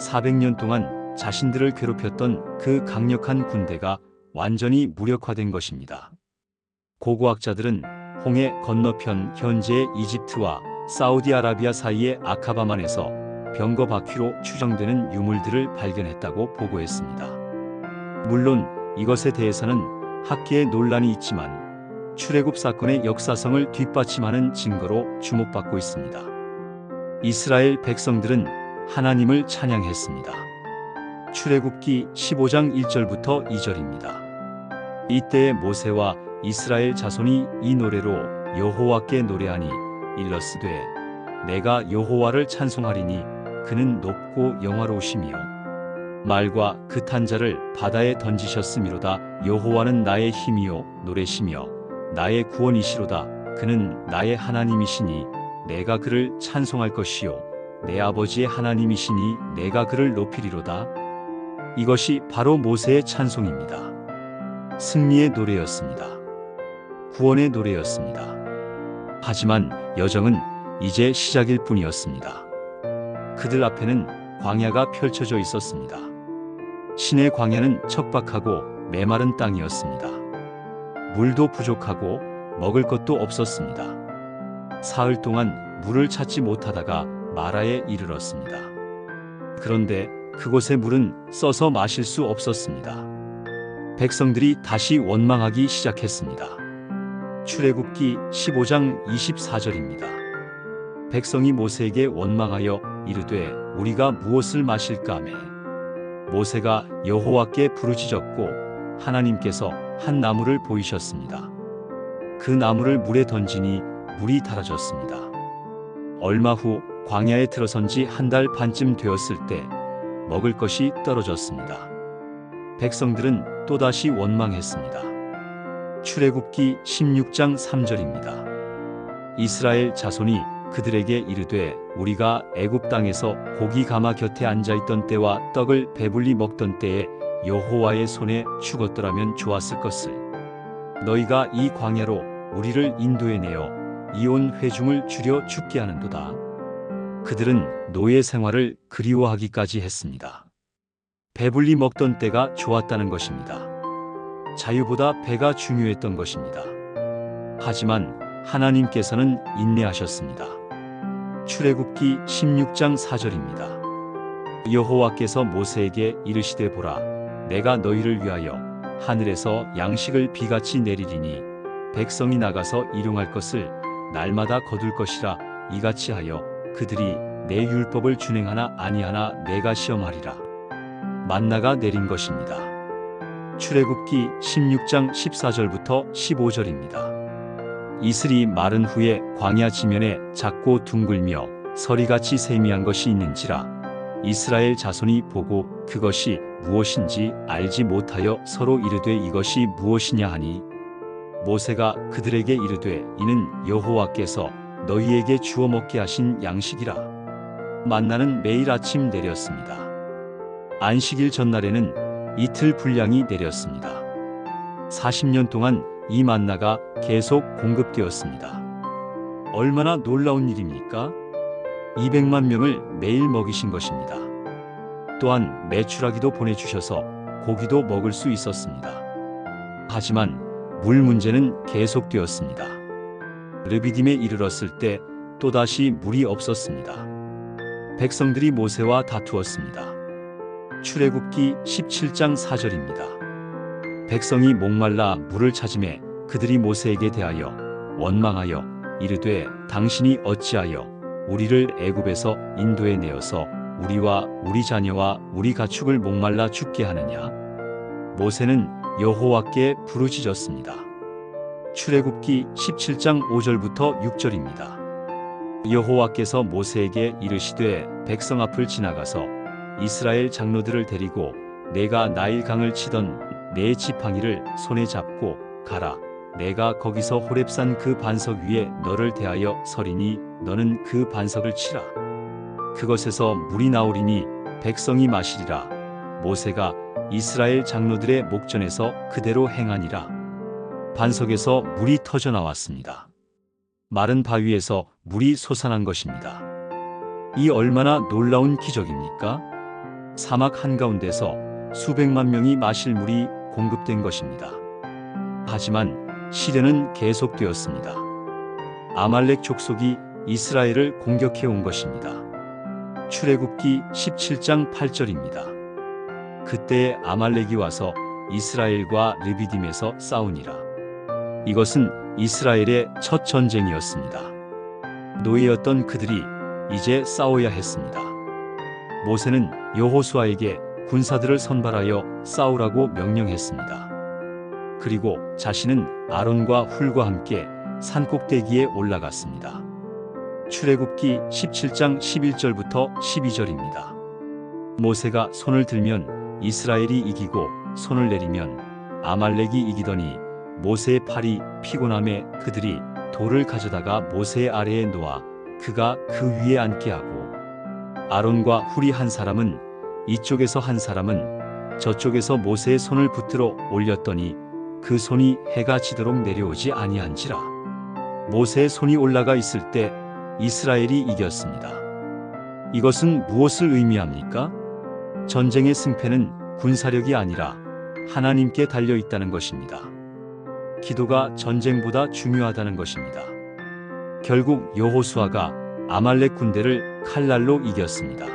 400년 동안 자신들을 괴롭혔던 그 강력한 군대가 완전히 무력화된 것입니다. 고고학자들은 홍해 건너편 현재의 이집트와 사우디아라비아 사이의 아카바만에서 병거 바퀴로 추정되는 유물들을 발견했다고 보고했습니다. 물론 이것에 대해서는 학계에 논란이 있지만 출애굽 사건의 역사성을 뒷받침하는 증거로 주목받고 있습니다. 이스라엘 백성들은 하나님을 찬양했습니다. 출애굽기 15장 1절부터 2절입니다. 이때에 모세와 이스라엘 자손이 이 노래로 여호와께 노래하니 일러스되 내가 여호와를 찬송하리니 그는 높고 영화로우시며 말과 그 탄 자를 바다에 던지셨음이로다. 여호와는 나의 힘이요 노래시며 나의 구원이시로다. 그는 나의 하나님이시니 내가 그를 찬송할 것이요 내 아버지의 하나님이시니 내가 그를 높이리로다. 이것이 바로 모세의 찬송입니다. 승리의 노래였습니다. 구원의 노래였습니다. 하지만 여정은 이제 시작일 뿐이었습니다. 그들 앞에는 광야가 펼쳐져 있었습니다. 신의 광야는 척박하고 메마른 땅이었습니다. 물도 부족하고 먹을 것도 없었습니다. 사흘 동안 물을 찾지 못하다가 마라에 이르렀습니다. 그런데 그곳의 물은 써서 마실 수 없었습니다. 백성들이 다시 원망하기 시작했습니다. 출애굽기 15장 24절입니다. 백성이 모세에게 원망하여 이르되 우리가 무엇을 마실까 하매 모세가 여호와께 부르짖었고 하나님께서 한 나무를 보이셨습니다. 그 나무를 물에 던지니 물이 달아졌습니다. 얼마 후 광야에 들어선 지 한 달 반쯤 되었을 때 먹을 것이 떨어졌습니다. 백성들은 또다시 원망했습니다. 출애굽기 16장 3절입니다. 이스라엘 자손이 그들에게 이르되 우리가 애굽 땅에서 고기 가마 곁에 앉아있던 때와 떡을 배불리 먹던 때에 여호와의 손에 죽었더라면 좋았을 것을. 너희가 이 광야로 우리를 인도해내어 이온 회중을 줄여 죽게 하는도다. 그들은 노예 생활을 그리워하기까지 했습니다. 배불리 먹던 때가 좋았다는 것입니다. 자유보다 배가 중요했던 것입니다. 하지만 하나님께서는 인내하셨습니다. 출애굽기 16장 4절입니다. 여호와께서 모세에게 이르시되 보라 내가 너희를 위하여 하늘에서 양식을 비같이 내리리니 백성이 나가서 일용할 것을 날마다 거둘 것이라. 이같이 하여 그들이 내 율법을 준행하나 아니하나 내가 시험하리라. 만나가 내린 것입니다. 출애굽기 16장 14절부터 15절입니다. 이슬이 마른 후에 광야 지면에 작고 둥글며 서리같이 세미한 것이 있는지라. 이스라엘 자손이 보고 그것이 무엇인지 알지 못하여 서로 이르되 이것이 무엇이냐 하니 모세가 그들에게 이르되 이는 여호와께서 너희에게 주어 먹게 하신 양식이라. 만나는 매일 아침 내렸습니다. 안식일 전날에는 이틀 분량이 내렸습니다. 40년 동안 이 만나가 계속 공급되었습니다. 얼마나 놀라운 일입니까? 200만 명을 매일 먹이신 것입니다. 또한 메추라기도 보내주셔서 고기도 먹을 수 있었습니다. 하지만 물 문제는 계속되었습니다. 르비딤에 이르렀을 때 또다시 물이 없었습니다. 백성들이 모세와 다투었습니다. 출애굽기 17장 4절입니다. 백성이 목말라 물을 찾음에 그들이 모세에게 대하여 원망하여 이르되 당신이 어찌하여 우리를 애굽에서 인도해 내어서 우리와 우리 자녀와 우리 가축을 목말라 죽게 하느냐. 모세는 여호와께 부르짖었습니다. 출애굽기 17장 5절부터 6절입니다. 여호와께서 모세에게 이르시되 백성 앞을 지나가서 이스라엘 장로들을 데리고 내가 나일 강을 치던 네 지팡이를 손에 잡고 가라. 내가 거기서 호렙산 그 반석 위에 너를 대하여 서리니 너는 그 반석을 치라. 그것에서 물이 나오리니 백성이 마시리라. 모세가 이스라엘 장로들의 목전에서 그대로 행하니라. 반석에서 물이 터져 나왔습니다. 마른 바위에서 물이 솟아난 것입니다. 이 얼마나 놀라운 기적입니까? 사막 한가운데서 수백만 명이 마실 물이 공급된 것입니다. 하지만 시련은 계속되었습니다. 아말렉 족속이 이스라엘을 공격해 온 것입니다. 출애굽기 17장 8절입니다. 그때 아말렉이 와서 이스라엘과 르비딤에서 싸우니라. 이것은 이스라엘의 첫 전쟁이었습니다. 노예였던 그들이 이제 싸워야 했습니다. 모세는 여호수아에게 군사들을 선발하여 싸우라고 명령했습니다. 그리고 자신은 아론과 훌과 함께 산꼭대기에 올라갔습니다. 출애굽기 17장 11절부터 12절입니다. 모세가 손을 들면 이스라엘이 이기고 손을 내리면 아말렉이 이기더니 모세의 팔이 피곤함에 그들이 돌을 가져다가 모세의 아래에 놓아 그가 그 위에 앉게 하고 아론과 훌이 한 사람은 이쪽에서 한 사람은 저쪽에서 모세의 손을 붙들어 올렸더니 그 손이 해가 지도록 내려오지 아니한지라. 모세의 손이 올라가 있을 때 이스라엘이 이겼습니다. 이것은 무엇을 의미합니까? 전쟁의 승패는 군사력이 아니라 하나님께 달려 있다는 것입니다. 기도가 전쟁보다 중요하다는 것입니다. 결국 여호수아가 아말렉 군대를 칼날로 이겼습니다.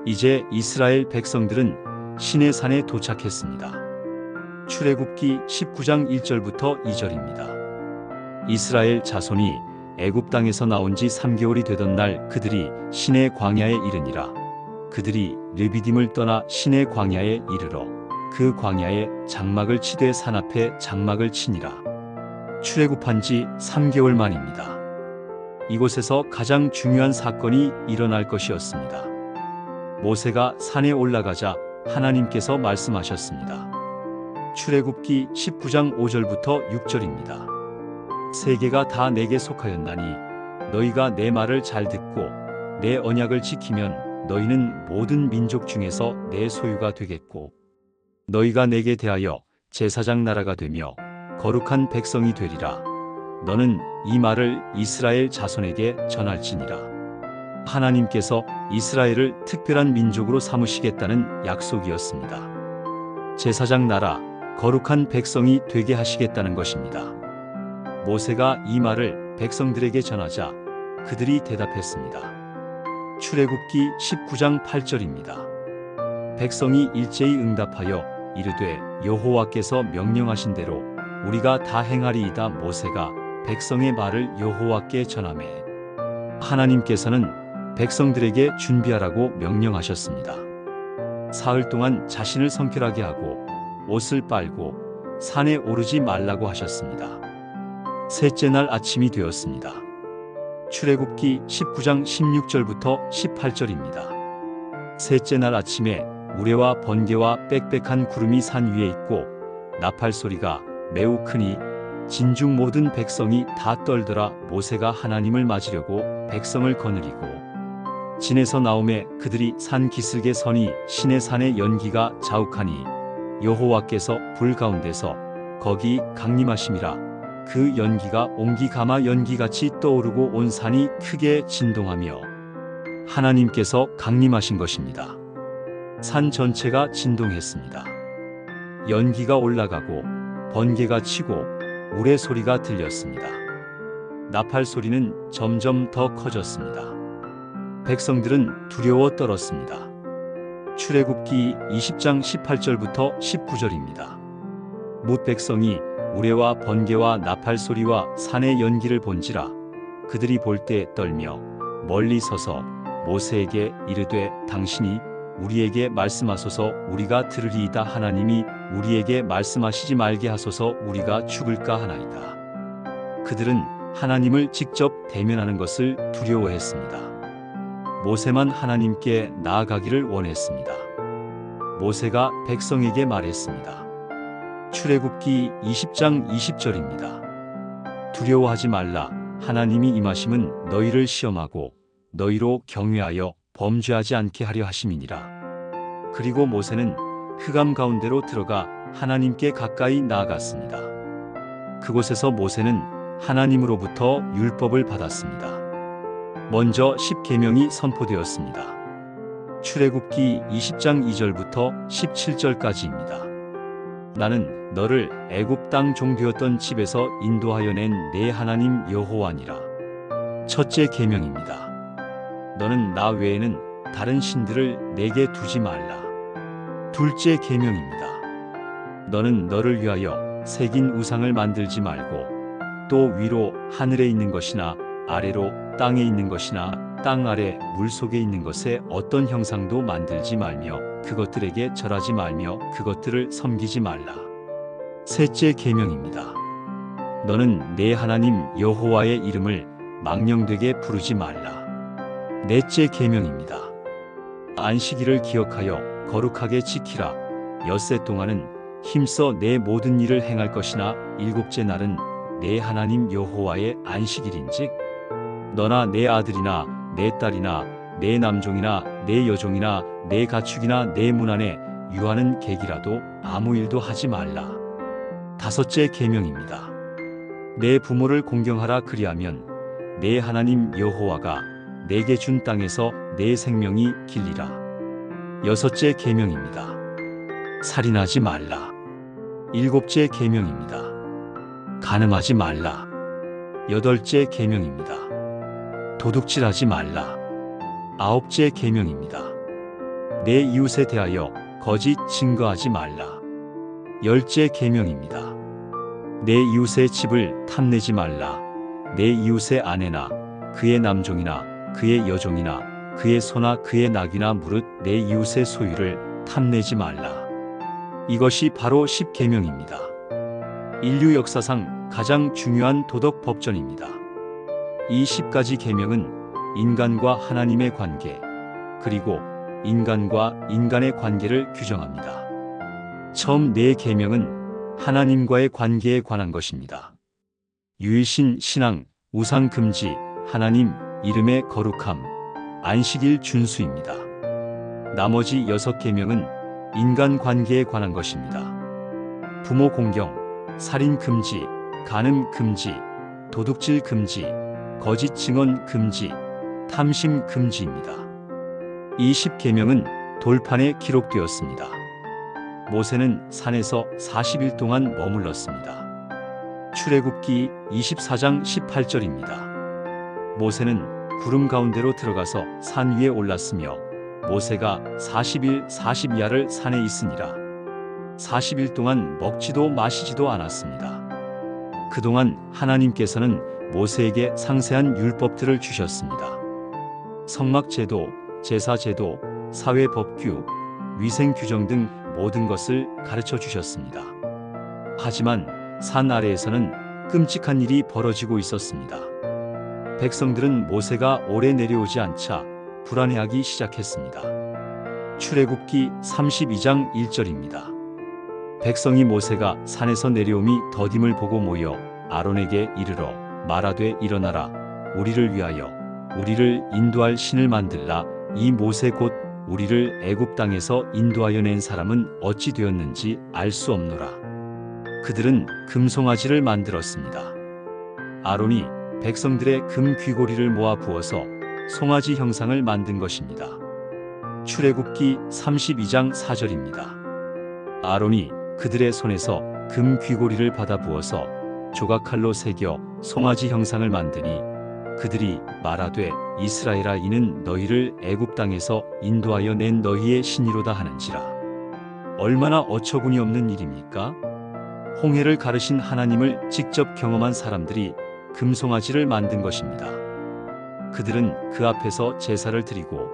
이제 이스라엘 백성들은 시내산에 도착했습니다. 출애굽기 19장 1절부터 2절입니다. 이스라엘 자손이 애굽 땅에서 나온 지 3개월이 되던 날 그들이 시내 광야에 이르니라. 그들이 르비딤을 떠나 시내 광야에 이르러 그 광야에 장막을 치되 산 앞에 장막을 치니라. 출애굽한 지 3개월 만입니다. 이곳에서 가장 중요한 사건이 일어날 것이었습니다. 모세가 산에 올라가자 하나님께서 말씀하셨습니다. 출애굽기 19장 5절부터 6절입니다. 세계가 다 내게 속하였나니 너희가 내 말을 잘 듣고 내 언약을 지키면 너희는 모든 민족 중에서 내 소유가 되겠고 너희가 내게 대하여 제사장 나라가 되며 거룩한 백성이 되리라. 너는 이 말을 이스라엘 자손에게 전할지니라. 하나님께서 이스라엘을 특별한 민족으로 삼으시겠다는 약속이었습니다. 제사장 나라, 거룩한 백성이 되게 하시겠다는 것입니다. 모세가 이 말을 백성들에게 전하자 그들이 대답했습니다. 출애굽기 19장 8절입니다. 백성이 일제히 응답하여 이르되 여호와께서 명령하신 대로 우리가 다 행하리이다. 모세가 백성의 말을 여호와께 전하매 하나님께서는 백성들에게 준비하라고 명령하셨습니다. 사흘 동안 자신을 성결하게 하고 옷을 빨고 산에 오르지 말라고 하셨습니다. 셋째 날 아침이 되었습니다. 출애굽기 19장 16절부터 18절입니다. 셋째 날 아침에 우레와 번개와 빽빽한 구름이 산 위에 있고 나팔 소리가 매우 크니 진중 모든 백성이 다 떨더라. 모세가 하나님을 맞으려고 백성을 거느리고 진에서 나오매 그들이 산 기슭에 서니 시내산의 연기가 자욱하니 여호와께서 불 가운데서 거기 강림하심이라. 그 연기가 옹기 가마 연기같이 떠오르고 온 산이 크게 진동하며 하나님께서 강림하신 것입니다. 산 전체가 진동했습니다. 연기가 올라가고 번개가 치고 우레 소리가 들렸습니다. 나팔 소리는 점점 더 커졌습니다. 백성들은 두려워 떨었습니다. 출애굽기 20장 18절부터 19절입니다. 뭇 백성이 우레와 번개와 나팔 소리와 산의 연기를 본지라 그들이 볼 때 떨며 멀리 서서 모세에게 이르되 당신이 우리에게 말씀하소서 우리가 들으리이다. 하나님이 우리에게 말씀하시지 말게 하소서 우리가 죽을까 하나이다. 그들은 하나님을 직접 대면하는 것을 두려워했습니다. 모세만 하나님께 나아가기를 원했습니다. 모세가 백성에게 말했습니다. 출애굽기 20장 20절입니다. 두려워하지 말라. 하나님이 임하심은 너희를 시험하고 너희로 경외하여 범죄하지 않게 하려 하심이니라. 그리고 모세는 흑암 가운데로 들어가 하나님께 가까이 나아갔습니다. 그곳에서 모세는 하나님으로부터 율법을 받았습니다. 먼저 10계명이 선포되었습니다. 출애굽기 20장 2절부터 17절까지입니다. 나는 너를 애굽 땅 종되었던 집에서 인도하여 낸 내 하나님 여호와니라. 첫째 계명입니다. 너는 나 외에는 다른 신들을 내게 두지 말라. 둘째 계명입니다. 너는 너를 위하여 새긴 우상을 만들지 말고 또 위로 하늘에 있는 것이나 아래로 땅에 있는 것이나 땅 아래 물속에 있는 것에 어떤 형상도 만들지 말며 그것들에게 절하지 말며 그것들을 섬기지 말라. 셋째 계명입니다. 너는 내 하나님 여호와의 이름을 망령되게 부르지 말라. 넷째 계명입니다. 안식일을 기억하여 거룩하게 지키라. 엿새 동안은 힘써 내 모든 일을 행할 것이나 일곱째 날은 내 하나님 여호와의 안식일인즉 너나 내 아들이나 내 딸이나 내 남종이나 내 여종이나 내 가축이나 내 문 안에 유하는 객이라도 아무 일도 하지 말라. 다섯째 계명입니다. 내 부모를 공경하라. 그리하면 내 하나님 여호와가 내게 준 땅에서 내 생명이 길리라. 여섯째 계명입니다. 살인하지 말라. 일곱째 계명입니다. 간음하지 말라. 여덟째 계명입니다. 도둑질하지 말라. 아홉째 계명입니다. 내 이웃에 대하여 거짓 증거하지 말라. 열째 계명입니다. 내 이웃의 집을 탐내지 말라. 내 이웃의 아내나 그의 남종이나 그의 여종이나 그의 소나 그의 낙이나 무릇 내 이웃의 소유를 탐내지 말라. 이것이 바로 10계명입니다. 인류 역사상 가장 중요한 도덕 법전입니다. 이 10가지 계명은 인간과 하나님의 관계, 그리고 인간과 인간의 관계를 규정합니다. 처음 4계명은 하나님과의 관계에 관한 것입니다. 유일신 신앙, 우상 금지, 하나님 이름의 거룩함, 안식일 준수입니다. 나머지 6계명은 인간 관계에 관한 것입니다. 부모 공경, 살인 금지, 간음 금지, 도둑질 금지, 거짓 증언 금지, 탐심 금지입니다. 이 10계명은 돌판에 기록되었습니다. 모세는 산에서 40일 동안 머물렀습니다. 출애굽기 24장 18절입니다. 모세는 구름 가운데로 들어가서 산 위에 올랐으며 모세가 40일 40야를 산에 있으니라. 40일 동안 먹지도 마시지도 않았습니다. 그동안 하나님께서는 모세에게 상세한 율법들을 주셨습니다. 성막제도, 제사제도, 사회법규, 위생규정 등 모든 것을 가르쳐 주셨습니다. 하지만 산 아래에서는 끔찍한 일이 벌어지고 있었습니다. 백성들은 모세가 오래 내려오지 않자 불안해하기 시작했습니다. 출애굽기 32장 1절입니다. 백성이 모세가 산에서 내려옴이 더딤을 보고 모여 아론에게 이르러 말하되 일어나라. 우리를 위하여 우리를 인도할 신을 만들라. 이 모세 곧 우리를 애굽 땅에서 인도하여 낸 사람은 어찌 되었는지 알 수 없노라. 그들은 금송아지를 만들었습니다. 아론이 백성들의 금 귀고리를 모아 부어서 송아지 형상을 만든 것입니다. 출애굽기 32장 4절입니다. 아론이 그들의 손에서 금 귀고리를 받아 부어서 조각칼로 새겨 송아지 형상을 만드니 그들이 말하되 이스라엘아 이는 너희를 애굽 땅에서 인도하여 낸 너희의 신이로다 하는지라. 얼마나 어처구니 없는 일입니까? 홍해를 가르신 하나님을 직접 경험한 사람들이 금송아지를 만든 것입니다. 그들은 그 앞에서 제사를 드리고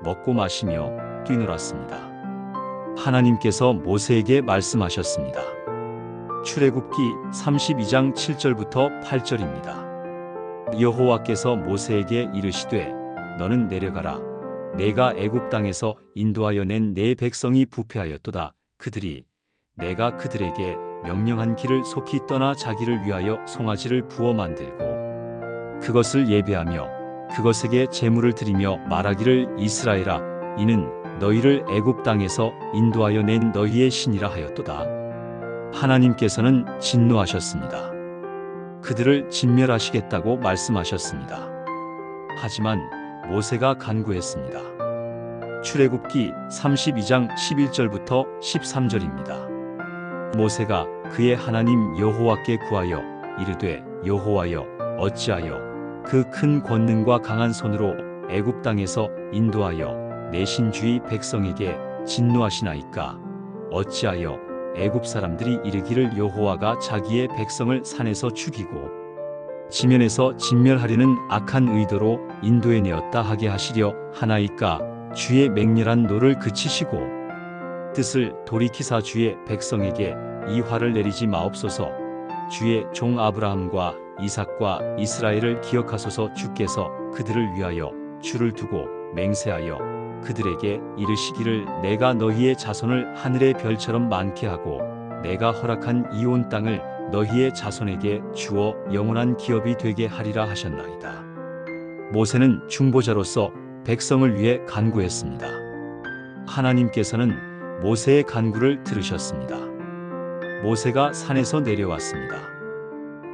먹고 마시며 뛰놀았습니다. 하나님께서 모세에게 말씀하셨습니다. 출애굽기 32장 7절부터 8절입니다. 여호와께서 모세에게 이르시되 너는 내려가라. 내가 애굽 땅에서 인도하여 낸 내 백성이 부패하였도다. 그들이 내가 그들에게 명령한 길을 속히 떠나 자기를 위하여 송아지를 부어 만들고 그것을 예배하며 그것에게 제물을 드리며 말하기를 이스라엘아 이는 너희를 애굽 땅에서 인도하여 낸 너희의 신이라 하였도다. 하나님께서는 진노하셨습니다. 그들을 진멸하시겠다고 말씀하셨습니다. 하지만 모세가 간구했습니다. 출애굽기 32장 11절부터 13절입니다. 모세가 그의 하나님 여호와께 구하여 이르되 여호와여 어찌하여 그 큰 권능과 강한 손으로 애굽 땅에서 인도하여 내 신주의 백성에게 진노하시나이까. 어찌하여 애굽 사람들이 이르기를 여호와가 자기의 백성을 산에서 죽이고 지면에서 진멸하려는 악한 의도로 인도해 내었다 하게 하시려 하나이까. 주의 맹렬한 노를 그치시고 뜻을 돌이키사 주의 백성에게 이 화를 내리지 마옵소서. 주의 종 아브라함과 이삭과 이스라엘을 기억하소서. 주께서 그들을 위하여 주를 두고 맹세하여 그들에게 이르시기를 내가 너희의 자손을 하늘의 별처럼 많게 하고 내가 허락한 이 온 땅을 너희의 자손에게 주어 영원한 기업이 되게 하리라 하셨나이다. 모세는 중보자로서 백성을 위해 간구했습니다. 하나님께서는 모세의 간구를 들으셨습니다. 모세가 산에서 내려왔습니다.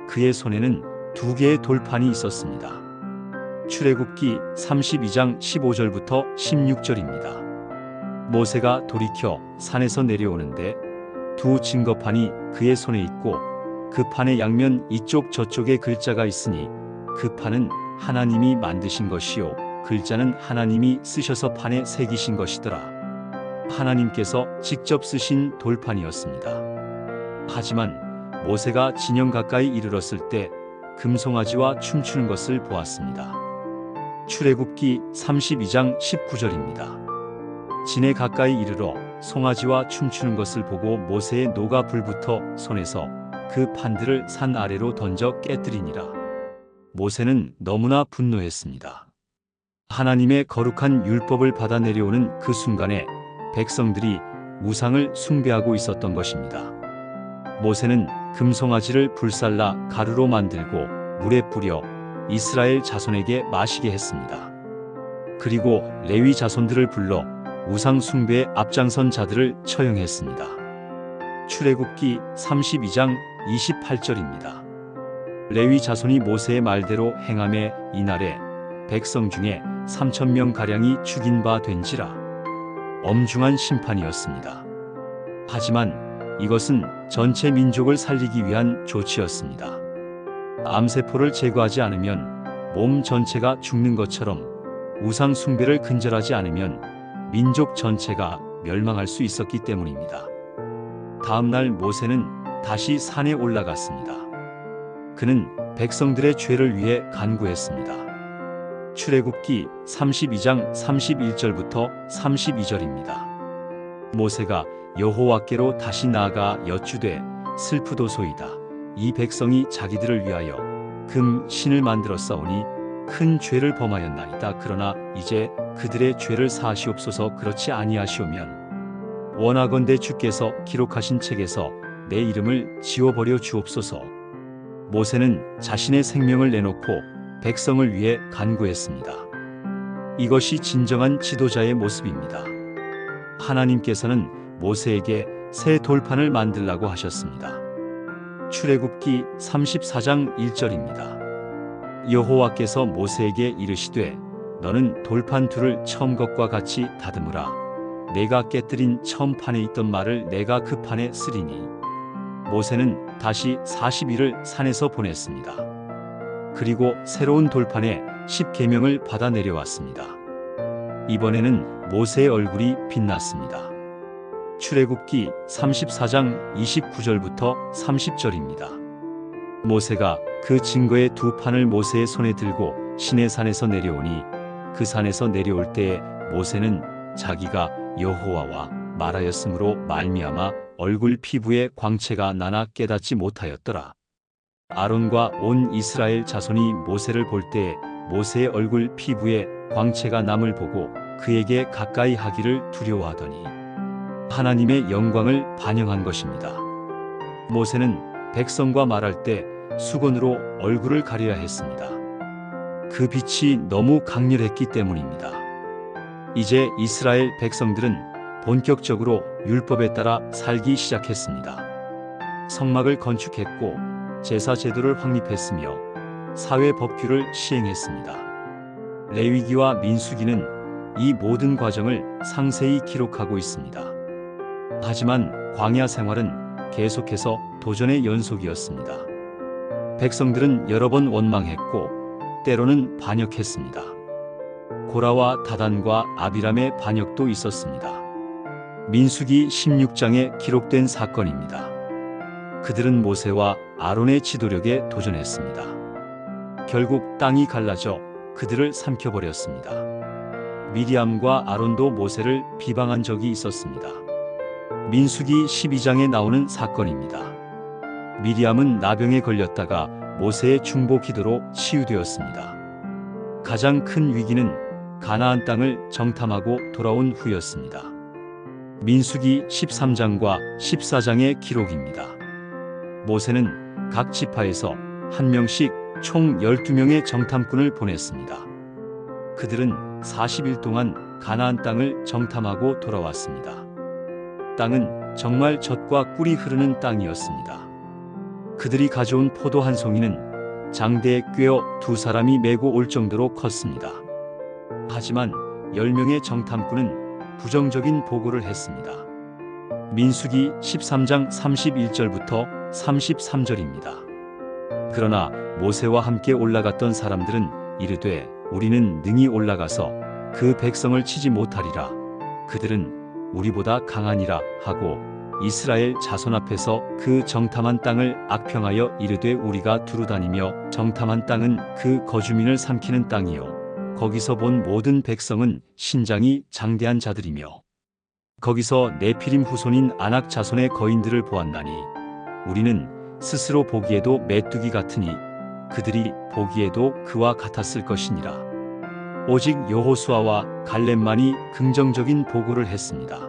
그의 손에는 2개의 돌판이 있었습니다. 출애굽기 32장 15절부터 16절입니다. 모세가 돌이켜 산에서 내려오는데 2 증거판이 그의 손에 있고 그 판의 양면 이쪽 저쪽에 글자가 있으니 그 판은 하나님이 만드신 것이요 글자는 하나님이 쓰셔서 판에 새기신 것이더라. 하나님께서 직접 쓰신 돌판이었습니다. 하지만 모세가 진영 가까이 이르렀을 때 금송아지와 춤추는 것을 보았습니다. 출애굽기 32장 19절입니다. 진에 가까이 이르러 송아지와 춤추는 것을 보고 모세의 노가 불붙어 손에서 그 판들을 산 아래로 던져 깨뜨리니라. 모세는 너무나 분노했습니다. 하나님의 거룩한 율법을 받아 내려오는 그 순간에 백성들이 우상을 숭배하고 있었던 것입니다. 모세는 금송아지를 불살라 가루로 만들고 물에 뿌려 이스라엘 자손에게 마시게 했습니다. 그리고 레위 자손들을 불러 우상 숭배에 앞장선 자들을 처형했습니다. 출애굽기 32장 28절입니다. 레위 자손이 모세의 말대로 행함에 이날에 백성 중에 3,000명 가량이 죽인 바 된지라. 엄중한 심판이었습니다. 하지만 이것은 전체 민족을 살리기 위한 조치였습니다. 암세포를 제거하지 않으면 몸 전체가 죽는 것처럼 우상 숭배를 근절하지 않으면 민족 전체가 멸망할 수 있었기 때문입니다. 다음 날 모세는 다시 산에 올라갔습니다. 그는 백성들의 죄를 위해 간구했습니다. 출애굽기 32장 31절부터 32절입니다. 모세가 여호와께로 다시 나아가 여쭈되 슬프도소이다. 이 백성이 자기들을 위하여 금 신을 만들었사오니 큰 죄를 범하였나이다. 그러나 이제 그들의 죄를 사하시옵소서. 그렇지 아니하시오면 원하건대 주께서 기록하신 책에서 내 이름을 지워버려 주옵소서. 모세는 자신의 생명을 내놓고 백성을 위해 간구했습니다. 이것이 진정한 지도자의 모습입니다. 하나님께서는 모세에게 새 돌판을 만들라고 하셨습니다. 출애굽기 34장 1절입니다. 여호와께서 모세에게 이르시되 너는 돌판 둘을 처음 것과 같이 다듬으라. 내가 깨뜨린 처음 판에 있던 말을 내가 그 판에 쓰리니. 모세는 다시 40일을 산에서 보냈습니다. 그리고 새로운 돌판에 10계명을 받아 내려왔습니다. 이번에는 모세의 얼굴이 빛났습니다. 출애굽기 34장 29절부터 30절입니다. 모세가 그 증거의 두 판을 모세의 손에 들고 시내산에서 내려오니 그 산에서 내려올 때에 모세는 자기가 여호와와 말하였으므로 말미암아 얼굴 피부에 광채가 나나 깨닫지 못하였더라. 아론과 온 이스라엘 자손이 모세를 볼 때에 모세의 얼굴 피부에 광채가 남을 보고 그에게 가까이 하기를 두려워하더니 하나님의 영광을 반영한 것입니다. 모세는 백성과 말할 때 수건으로 얼굴을 가려야 했습니다. 그 빛이 너무 강렬했기 때문입니다. 이제 이스라엘 백성들은 본격적으로 율법에 따라 살기 시작했습니다. 성막을 건축했고 제사 제도를 확립했으며 사회 법규를 시행했습니다. 레위기와 민수기는 이 모든 과정을 상세히 기록하고 있습니다. 하지만 광야 생활은 계속해서 도전의 연속이었습니다. 백성들은 여러 번 원망했고 때로는 반역했습니다. 고라와 다단과 아비람의 반역도 있었습니다. 민수기 16장에 기록된 사건입니다. 그들은 모세와 아론의 지도력에 도전했습니다. 결국 땅이 갈라져 그들을 삼켜버렸습니다. 미리암과 아론도 모세를 비방한 적이 있었습니다. 민수기 12장에 나오는 사건입니다. 미리암은 나병에 걸렸다가 모세의 중보 기도로 치유되었습니다. 가장 큰 위기는 가나안 땅을 정탐하고 돌아온 후였습니다. 민수기 13장과 14장의 기록입니다. 모세는 각 지파에서 한 명씩 총 12명의 정탐꾼을 보냈습니다. 그들은 40일 동안 가나안 땅을 정탐하고 돌아왔습니다. 땅은 정말 젖과 꿀이 흐르는 땅이었습니다. 그들이 가져온 포도 한 송이는 장대에 꿰어 두 사람이 메고 올 정도로 컸습니다. 하지만 10명의 정탐꾼은 부정적인 보고를 했습니다. 민수기 13장 31절부터 33절입니다. 그러나 모세와 함께 올라갔던 사람들은 이르되 우리는 능히 올라가서 그 백성을 치지 못하리라. 그들은 우리보다 강하니라 하고 이스라엘 자손 앞에서 그 정탐한 땅을 악평하여 이르되 우리가 두루다니며 정탐한 땅은 그 거주민을 삼키는 땅이요 거기서 본 모든 백성은 신장이 장대한 자들이며 거기서 네피림 후손인 아낙 자손의 거인들을 보았나니 우리는 스스로 보기에도 메뚜기 같으니 그들이 보기에도 그와 같았을 것이니라. 오직 여호수아와 갈렙만이 긍정적인 보고를 했습니다.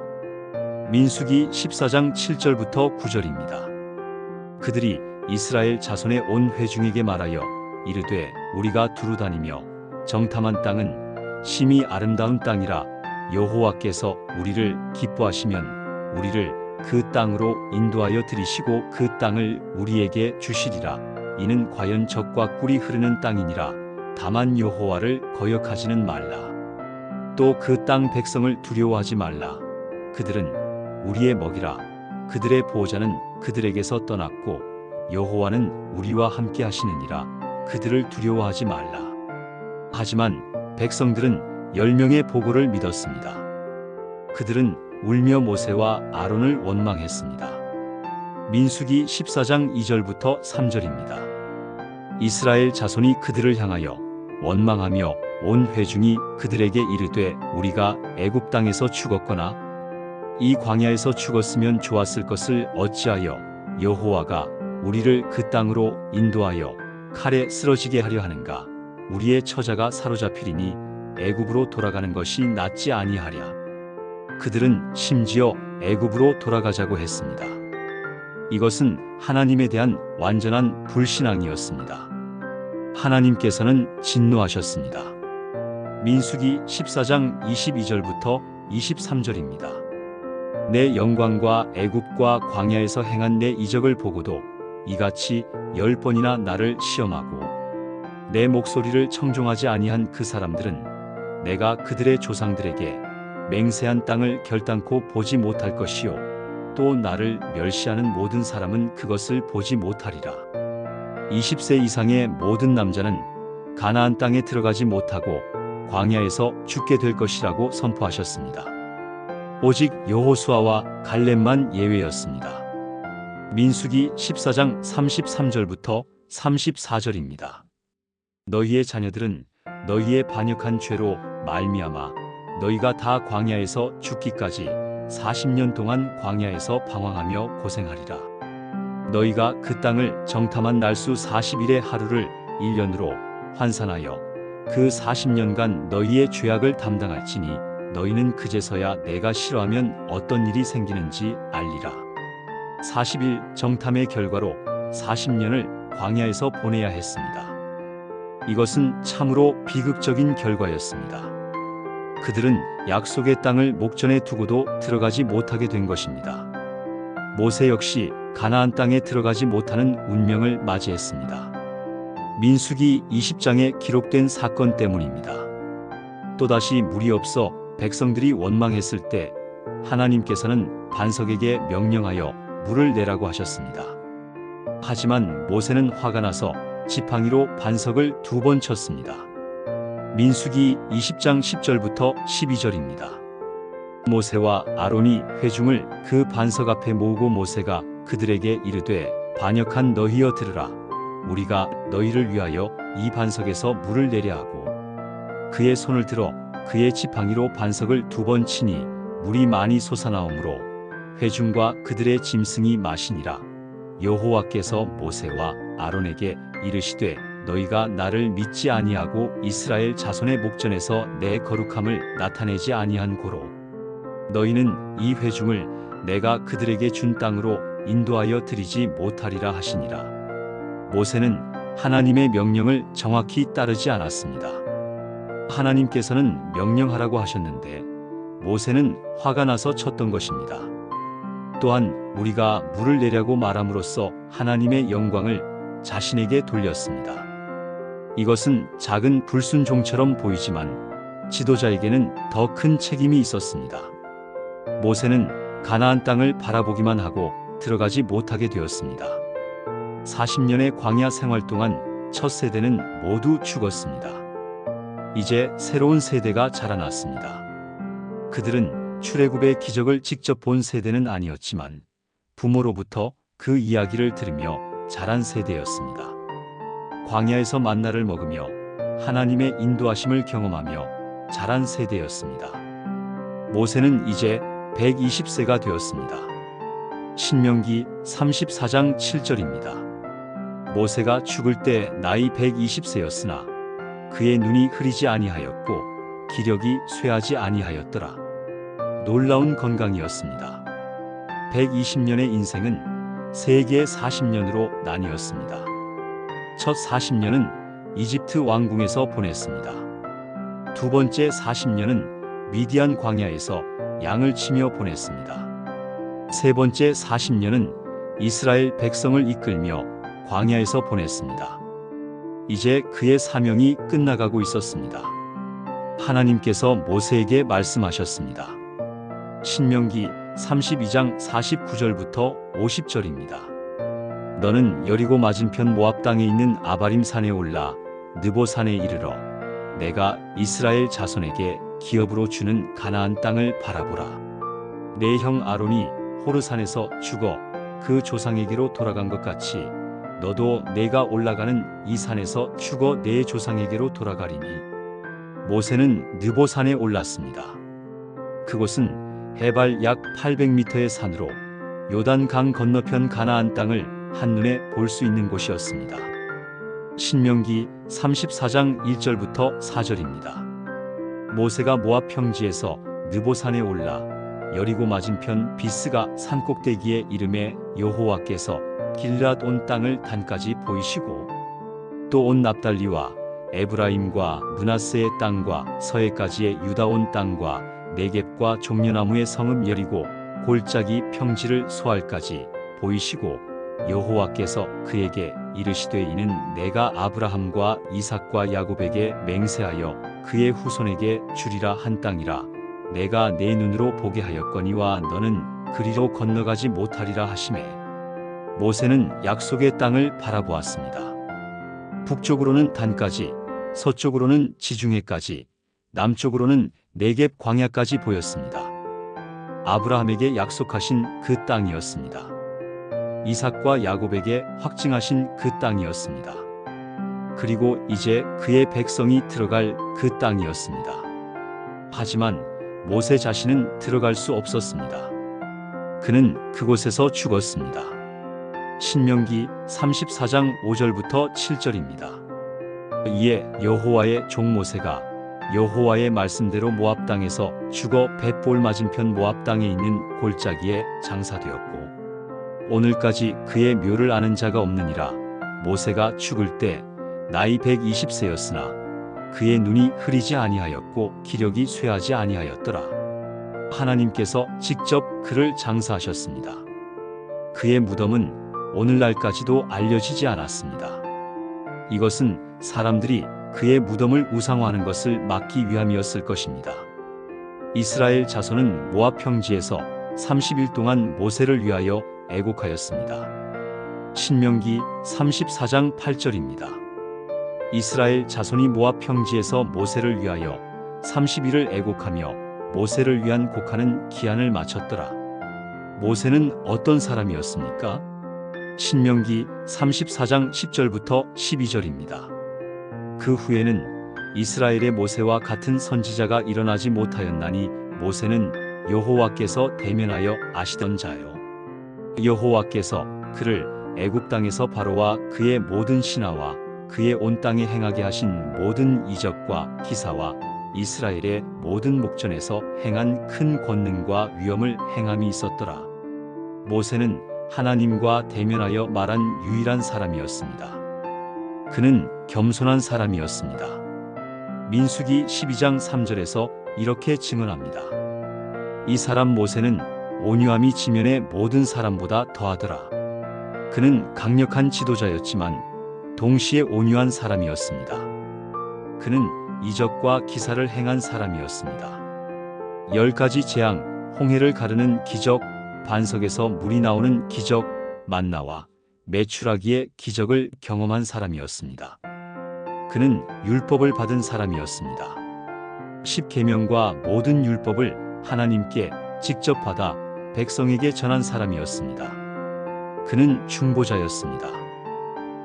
민수기 14장 7절부터 9절입니다. 그들이 이스라엘 자손의 온 회중에게 말하여 이르되 우리가 두루다니며 정탐한 땅은 심히 아름다운 땅이라 여호와께서 우리를 기뻐하시면 우리를 그 땅으로 인도하여 들이시고 그 땅을 우리에게 주시리라. 이는 과연 젖과 꿀이 흐르는 땅이니라. 다만 여호와를 거역하지는 말라. 또 그 땅 백성을 두려워하지 말라. 그들은 우리의 먹이라. 그들의 보호자는 그들에게서 떠났고 여호와는 우리와 함께 하시느니라. 그들을 두려워하지 말라. 하지만 백성들은 10명의 보고를 믿었습니다. 그들은 울며 모세와 아론을 원망했습니다. 민수기 14장 2절부터 3절입니다. 이스라엘 자손이 그들을 향하여 원망하며 온 회중이 그들에게 이르되 우리가 애굽 땅에서 죽었거나 이 광야에서 죽었으면 좋았을 것을 어찌하여 여호와가 우리를 그 땅으로 인도하여 칼에 쓰러지게 하려 하는가. 우리의 처자가 사로잡히리니 애굽으로 돌아가는 것이 낫지 아니하랴. 그들은 심지어 애굽으로 돌아가자고 했습니다. 이것은 하나님에 대한 완전한 불신앙이었습니다. 하나님께서는 진노하셨습니다. 민수기 14장 22절부터 23절입니다. 내 영광과 애굽과 광야에서 행한 내 이적을 보고도 이같이 10번이나 나를 시험하고 내 목소리를 청종하지 아니한 그 사람들은 내가 그들의 조상들에게 맹세한 땅을 결단코 보지 못할 것이요 또 나를 멸시하는 모든 사람은 그것을 보지 못하리라. 20세 이상의 모든 남자는 가나안 땅에 들어가지 못하고 광야에서 죽게 될 것이라고 선포하셨습니다. 오직 여호수아와 갈렙만 예외였습니다. 민수기 14장 33절부터 34절입니다. 너희의 자녀들은 너희의 반역한 죄로 말미암아 너희가 다 광야에서 죽기까지 40년 동안 광야에서 방황하며 고생하리라. 너희가 그 땅을 정탐한 날수 40일의 하루를 1년으로 환산하여 그 40년간 너희의 죄악을 담당할지니 너희는 그제서야 내가 싫어하면 어떤 일이 생기는지 알리라. 40일 정탐의 결과로 40년을 광야에서 보내야 했습니다. 이것은 참으로 비극적인 결과였습니다. 그들은 약속의 땅을 목전에 두고도 들어가지 못하게 된 것입니다. 모세 역시 가나안 땅에 들어가지 못하는 운명을 맞이했습니다. 민수기 20장에 기록된 사건 때문입니다. 또다시 물이 없어 백성들이 원망했을 때 하나님께서는 반석에게 명령하여 물을 내라고 하셨습니다. 하지만 모세는 화가 나서 지팡이로 반석을 2번 쳤습니다. 민수기 20장 10절부터 12절입니다. 모세와 아론이 회중을 그 반석 앞에 모으고 모세가 그들에게 이르되 반역한 너희여 들으라. 우리가 너희를 위하여 이 반석에서 물을 내려 하고 그의 손을 들어 그의 지팡이로 반석을 2번 치니 물이 많이 솟아나오므로 회중과 그들의 짐승이 마시니라. 여호와께서 모세와 아론에게 이르시되 너희가 나를 믿지 아니하고 이스라엘 자손의 목전에서 내 거룩함을 나타내지 아니한 고로 너희는 이 회중을 내가 그들에게 준 땅으로 인도하여 드리지 못하리라 하시니라. 모세는 하나님의 명령을 정확히 따르지 않았습니다. 하나님께서는 명령하라고 하셨는데 모세는 화가 나서 쳤던 것입니다. 또한 우리가 물을 내라고 말함으로써 하나님의 영광을 자신에게 돌렸습니다. 이것은 작은 불순종처럼 보이지만 지도자에게는 더 큰 책임이 있었습니다. 모세는 가나안 땅을 바라보기만 하고 들어가지 못하게 되었습니다. 40년의 광야 생활 동안 첫 세대는 모두 죽었습니다. 이제 새로운 세대가 자라났습니다. 그들은 출애굽의 기적을 직접 본 세대는 아니었지만 부모로부터 그 이야기를 들으며 자란 세대였습니다. 광야에서 만나를 먹으며 하나님의 인도하심을 경험하며 자란 세대였습니다. 모세는 이제 120세가 되었습니다. 신명기 34장 7절입니다. 모세가 죽을 때 나이 120세였으나 그의 눈이 흐리지 아니하였고 기력이 쇠하지 아니하였더라. 놀라운 건강이었습니다. 120년의 인생은 세계의 40년으로 나뉘었습니다. 첫 40년은 이집트 왕궁에서 보냈습니다. 두 번째 40년은 미디안 광야에서 양을 치며 보냈습니다. 세 번째 40년은 이스라엘 백성을 이끌며 광야에서 보냈습니다. 이제 그의 사명이 끝나가고 있었습니다. 하나님께서 모세에게 말씀하셨습니다. 신명기 32장 49절부터 50절입니다. 너는 여리고 맞은편 모압 땅에 있는 아바림 산에 올라 느보 산에 이르러 내가 이스라엘 자손에게 기업으로 주는 가나안 땅을 바라보라. 내 형 아론이 호르산에서 죽어 그 조상에게로 돌아간 것 같이 너도 내가 올라가는 이 산에서 죽어 내 조상에게로 돌아가리니. 모세는 느보 산에 올랐습니다. 그곳은 해발 약 800m의 산으로 요단강 건너편 가나안 땅을 한눈에 볼 수 있는 곳이었습니다. 신명기 34장 1절부터 4절입니다. 모세가 모압 평지에서 느보산에 올라 여리고 맞은편 비스가 산꼭대기에 이름에 여호와께서 길앗 온 땅을 단까지 보이시고 또 온 납달리와 에브라임과 므낫세의 땅과 서해까지의 유다 온 땅과 네겝과 종려나무의 성읍 여리고 골짜기 평지를 소알까지 보이시고 여호와께서 그에게 이르시되 이는 내가 아브라함과 이삭과 야곱에게 맹세하여 그의 후손에게 주리라 한 땅이라. 내가 내 눈으로 보게 하였거니와 너는 그리로 건너가지 못하리라 하시매. 모세는 약속의 땅을 바라보았습니다. 북쪽으로는 단까지, 서쪽으로는 지중해까지, 남쪽으로는 네겝 광야까지 보였습니다. 아브라함에게 약속하신 그 땅이었습니다. 이삭과 야곱에게 확증하신 그 땅이었습니다. 그리고 이제 그의 백성이 들어갈 그 땅이었습니다. 하지만 모세 자신은 들어갈 수 없었습니다. 그는 그곳에서 죽었습니다. 신명기 34장 5절부터 7절입니다. 이에 여호와의 종 모세가 여호와의 말씀대로 모압 땅에서 죽어 벳볼 맞은편 모압 땅에 있는 골짜기에 장사되었고 오늘까지 그의 묘를 아는 자가 없느니라. 모세가 죽을 때 나이 120세였으나 그의 눈이 흐리지 아니하였고 기력이 쇠하지 아니하였더라. 하나님께서 직접 그를 장사하셨습니다. 그의 무덤은 오늘날까지도 알려지지 않았습니다. 이것은 사람들이 그의 무덤을 우상화하는 것을 막기 위함이었을 것입니다. 이스라엘 자손은 모압 평지에서 30일 동안 모세를 위하여 애곡하였습니다. 신명기 34장 8절입니다. 이스라엘 자손이 모압 평지에서 모세를 위하여 30일을 애곡하며 모세를 위한 곡하는 기한을 마쳤더라. 모세는 어떤 사람이었습니까? 신명기 34장 10절부터 12절입니다. 그 후에는 이스라엘의 모세와 같은 선지자가 일어나지 못하였나니 모세는 여호와께서 대면하여 아시던 자요. 여호와께서 그를 애굽 땅에서 바로와 그의 모든 신하와 그의 온 땅에 행하게 하신 모든 이적과 기사와 이스라엘의 모든 목전에서 행한 큰 권능과 위엄을 행함이 있었더라. 모세는 하나님과 대면하여 말한 유일한 사람이었습니다. 그는 겸손한 사람이었습니다. 민수기 12장 3절에서 이렇게 증언합니다. 이 사람 모세는 온유함이 지면의 모든 사람보다 더하더라. 그는 강력한 지도자였지만 동시에 온유한 사람이었습니다. 그는 이적과 기사를 행한 사람이었습니다. 10가지 재앙, 홍해를 가르는 기적, 반석에서 물이 나오는 기적, 만나와 메추라기의 기적을 경험한 사람이었습니다. 그는 율법을 받은 사람이었습니다. 십계명과 모든 율법을 하나님께 직접 받아 백성에게 전한 사람이었습니다. 그는 중보자였습니다.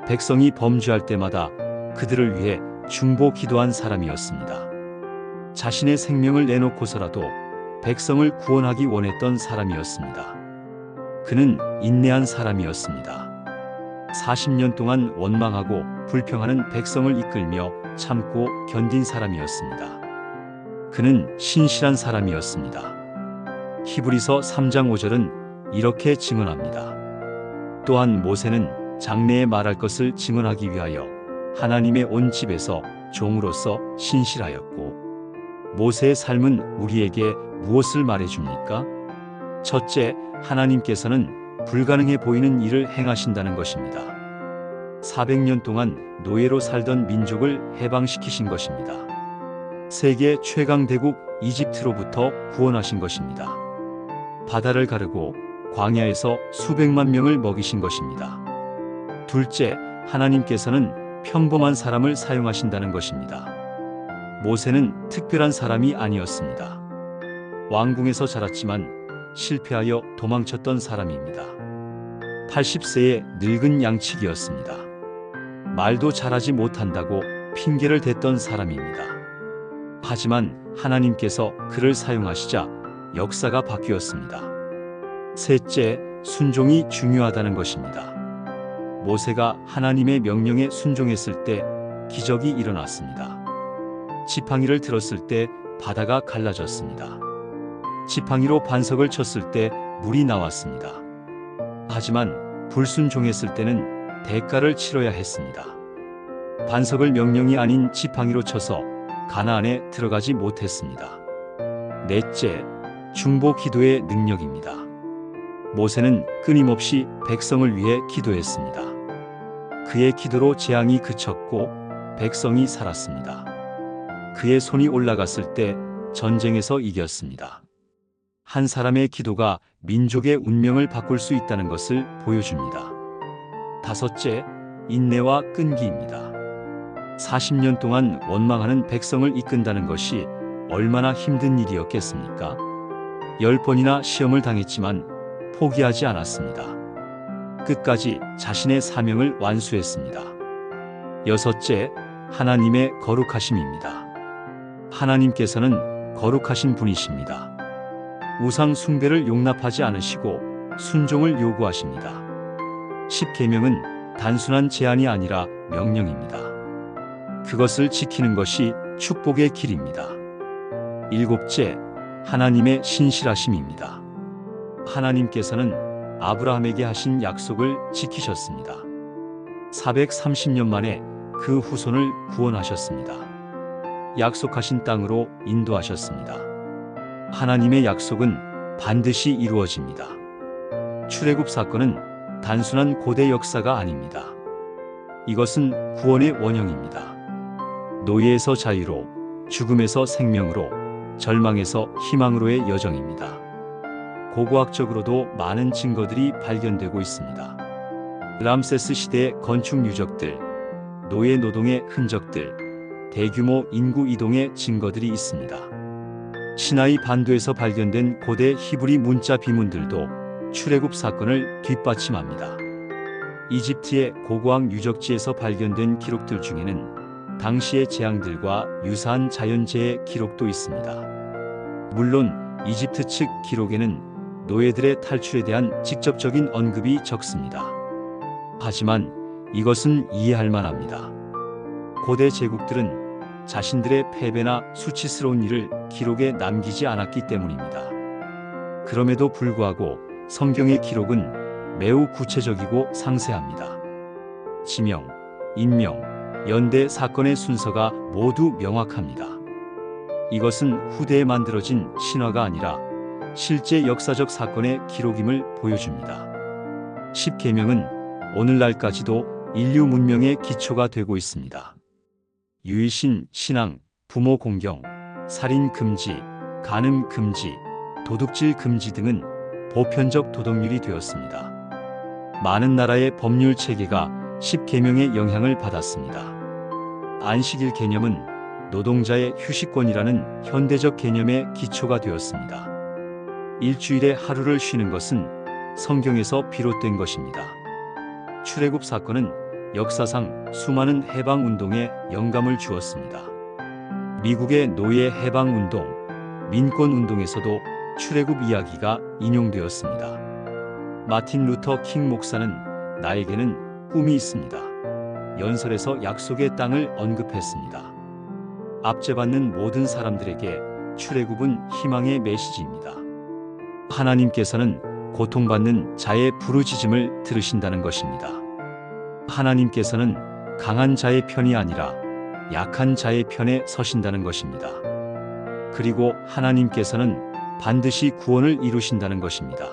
백성이 범죄할 때마다 그들을 위해 중보 기도한 사람이었습니다. 자신의 생명을 내놓고서라도 백성을 구원하기 원했던 사람이었습니다. 그는 인내한 사람이었습니다. 40년 동안 원망하고 불평하는 백성을 이끌며 참고 견딘 사람이었습니다. 그는 신실한 사람이었습니다. 히브리서 3장 5절은 이렇게 증언합니다. 또한 모세는 장래에 말할 것을 증언하기 위하여 하나님의 온 집에서 종으로서 신실하였고 모세의 삶은 우리에게 무엇을 말해줍니까? 첫째, 하나님께서는 불가능해 보이는 일을 행하신다는 것입니다. 400년 동안 노예로 살던 민족을 해방시키신 것입니다. 세계 최강 대국 이집트로부터 구원하신 것입니다. 바다를 가르고 광야에서 수백만 명을 먹이신 것입니다. 둘째, 하나님께서는 평범한 사람을 사용하신다는 것입니다. 모세는 특별한 사람이 아니었습니다. 왕궁에서 자랐지만 실패하여 도망쳤던 사람입니다. 80세의 늙은 양치기였습니다. 말도 잘하지 못한다고 핑계를 댔던 사람입니다. 하지만 하나님께서 그를 사용하시자 역사가 바뀌었습니다. 셋째, 순종이 중요하다는 것입니다. 모세가 하나님의 명령에 순종했을 때 기적이 일어났습니다. 지팡이를 들었을 때 바다가 갈라졌습니다. 지팡이로 반석을 쳤을 때 물이 나왔습니다. 하지만 불순종했을 때는 대가를 치러야 했습니다. 반석을 명령이 아닌 지팡이로 쳐서 가나안에 들어가지 못했습니다. 넷째, 중보 기도의 능력입니다. 모세는 끊임없이 백성을 위해 기도했습니다. 그의 기도로 재앙이 그쳤고 백성이 살았습니다. 그의 손이 올라갔을 때 전쟁에서 이겼습니다. 한 사람의 기도가 민족의 운명을 바꿀 수 있다는 것을 보여줍니다. 다섯째, 인내와 끈기입니다. 40년 동안 원망하는 백성을 이끈다는 것이 얼마나 힘든 일이었겠습니까? 10번이나 시험을 당했지만 포기하지 않았습니다. 끝까지 자신의 사명을 완수했습니다. 여섯째, 하나님의 거룩하심입니다. 하나님께서는 거룩하신 분이십니다. 우상 숭배를 용납하지 않으시고 순종을 요구하십니다. 십계명은 단순한 제안이 아니라 명령입니다. 그것을 지키는 것이 축복의 길입니다. 일곱째, 하나님의 신실하심입니다. 하나님께서는 아브라함에게 하신 약속을 지키셨습니다. 430년 만에 그 후손을 구원하셨습니다. 약속하신 땅으로 인도하셨습니다. 하나님의 약속은 반드시 이루어집니다. 출애굽 사건은 단순한 고대 역사가 아닙니다. 이것은 구원의 원형입니다. 노예에서 자유로, 죽음에서 생명으로, 절망에서 희망으로의 여정입니다. 고고학적으로도 많은 증거들이 발견되고 있습니다. 람세스 시대의 건축 유적들, 노예 노동의 흔적들, 대규모 인구 이동의 증거들이 있습니다. 시나이 반도에서 발견된 고대 히브리 문자 비문들도 출애굽 사건을 뒷받침합니다. 이집트의 고고학 유적지에서 발견된 기록들 중에는 당시의 재앙들과 유사한 자연재해 기록도 있습니다. 물론 이집트 측 기록에는 노예들의 탈출에 대한 직접적인 언급이 적습니다. 하지만 이것은 이해할 만합니다. 고대 제국들은 자신들의 패배나 수치스러운 일을 기록에 남기지 않았기 때문입니다. 그럼에도 불구하고 성경의 기록은 매우 구체적이고 상세합니다. 지명, 인명, 연대 사건의 순서가 모두 명확합니다. 이것은 후대에 만들어진 신화가 아니라 실제 역사적 사건의 기록임을 보여줍니다. 십계명은 오늘날까지도 인류 문명의 기초가 되고 있습니다. 유일신, 신앙, 부모 공경, 살인 금지, 간음 금지, 도둑질 금지 등은 보편적 도덕률이 되었습니다. 많은 나라의 법률 체계가 십계명의 영향을 받았습니다. 안식일 개념은 노동자의 휴식권이라는 현대적 개념의 기초가 되었습니다. 일주일에 하루를 쉬는 것은 성경에서 비롯된 것입니다. 출애굽 사건은 역사상 수많은 해방운동에 영감을 주었습니다. 미국의 노예 해방운동, 민권운동에서도 출애굽 이야기가 인용되었습니다. 마틴 루터 킹 목사는 나에게는 꿈이 있습니다. 연설에서 약속의 땅을 언급했습니다. 압제받는 모든 사람들에게 출애굽은 희망의 메시지입니다. 하나님께서는 고통받는 자의 부르짖음을 들으신다는 것입니다. 하나님께서는 강한 자의 편이 아니라 약한 자의 편에 서신다는 것입니다. 그리고 하나님께서는 반드시 구원을 이루신다는 것입니다.